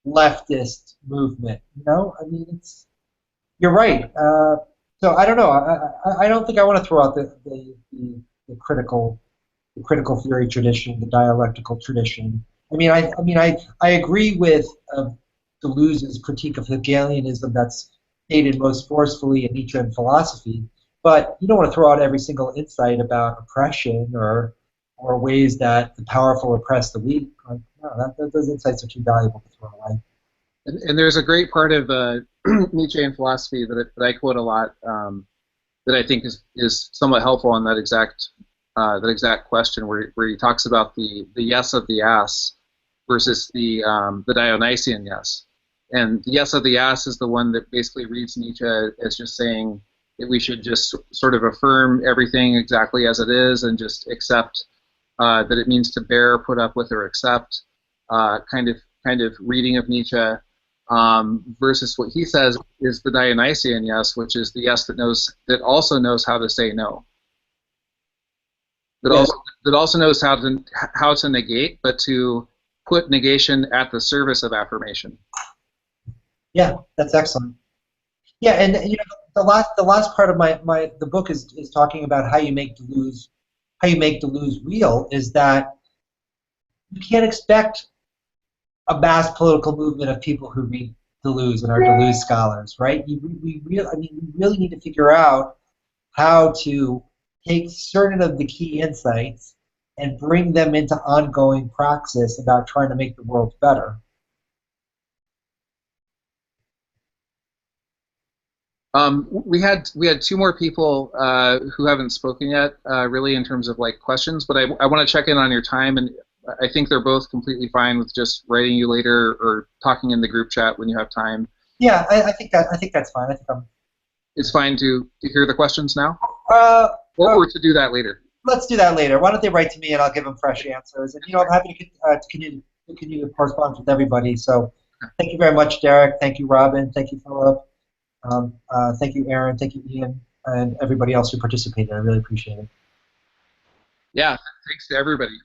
leftist movement. You're right. So I don't know. I don't think I want to throw out the critical theory tradition, the dialectical tradition. I agree with Deleuze's critique of Hegelianism that's stated most forcefully in Nietzschean philosophy, but you don't want to throw out every single insight about oppression or ways that the powerful oppress the weak. Those insights are too valuable to throw away. And there's a great part of Nietzschean philosophy that I quote a lot that I think is somewhat helpful on that exact question where he talks about the yes of the ass versus the Dionysian yes. And the yes of the ass is the one that basically reads Nietzsche as just saying that we should just sort of affirm everything exactly as it is and just accept that it means to bear, put up with, or accept kind of reading of Nietzsche. Versus what he says is the Dionysian yes, which is the yes that also knows how to say no. That also knows how to negate, but to put negation at the service of affirmation. Yeah, that's excellent. Yeah, and the last part of the book is talking about how you make Deleuze real. Is that you can't expect a mass political movement of people who read Deleuze and are Deleuze scholars, right? We really need to figure out how to take certain of the key insights and bring them into ongoing praxis about trying to make the world better. We had two more people who haven't spoken yet, really, in terms of like questions. But I want to check in on your time, and I think they're both completely fine with just writing you later or talking in the group chat when you have time. Yeah, I think that's fine. It's fine to hear the questions now, or to do that later. Let's do that later. Why don't they write to me and I'll give them fresh answers? And I'm happy to continue to correspond with everybody. So thank you very much, Derek. Thank you, Robin. Thank you, Philip. Thank you, Aaron. Thank you, Ian, and everybody else who participated. I really appreciate it. Yeah, thanks to everybody.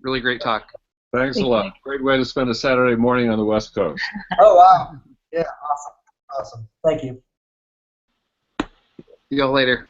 Really great talk. Thanks a lot. Great way to spend a Saturday morning on the West Coast. Oh, wow. Yeah, awesome. Awesome. Thank you. See y'all later.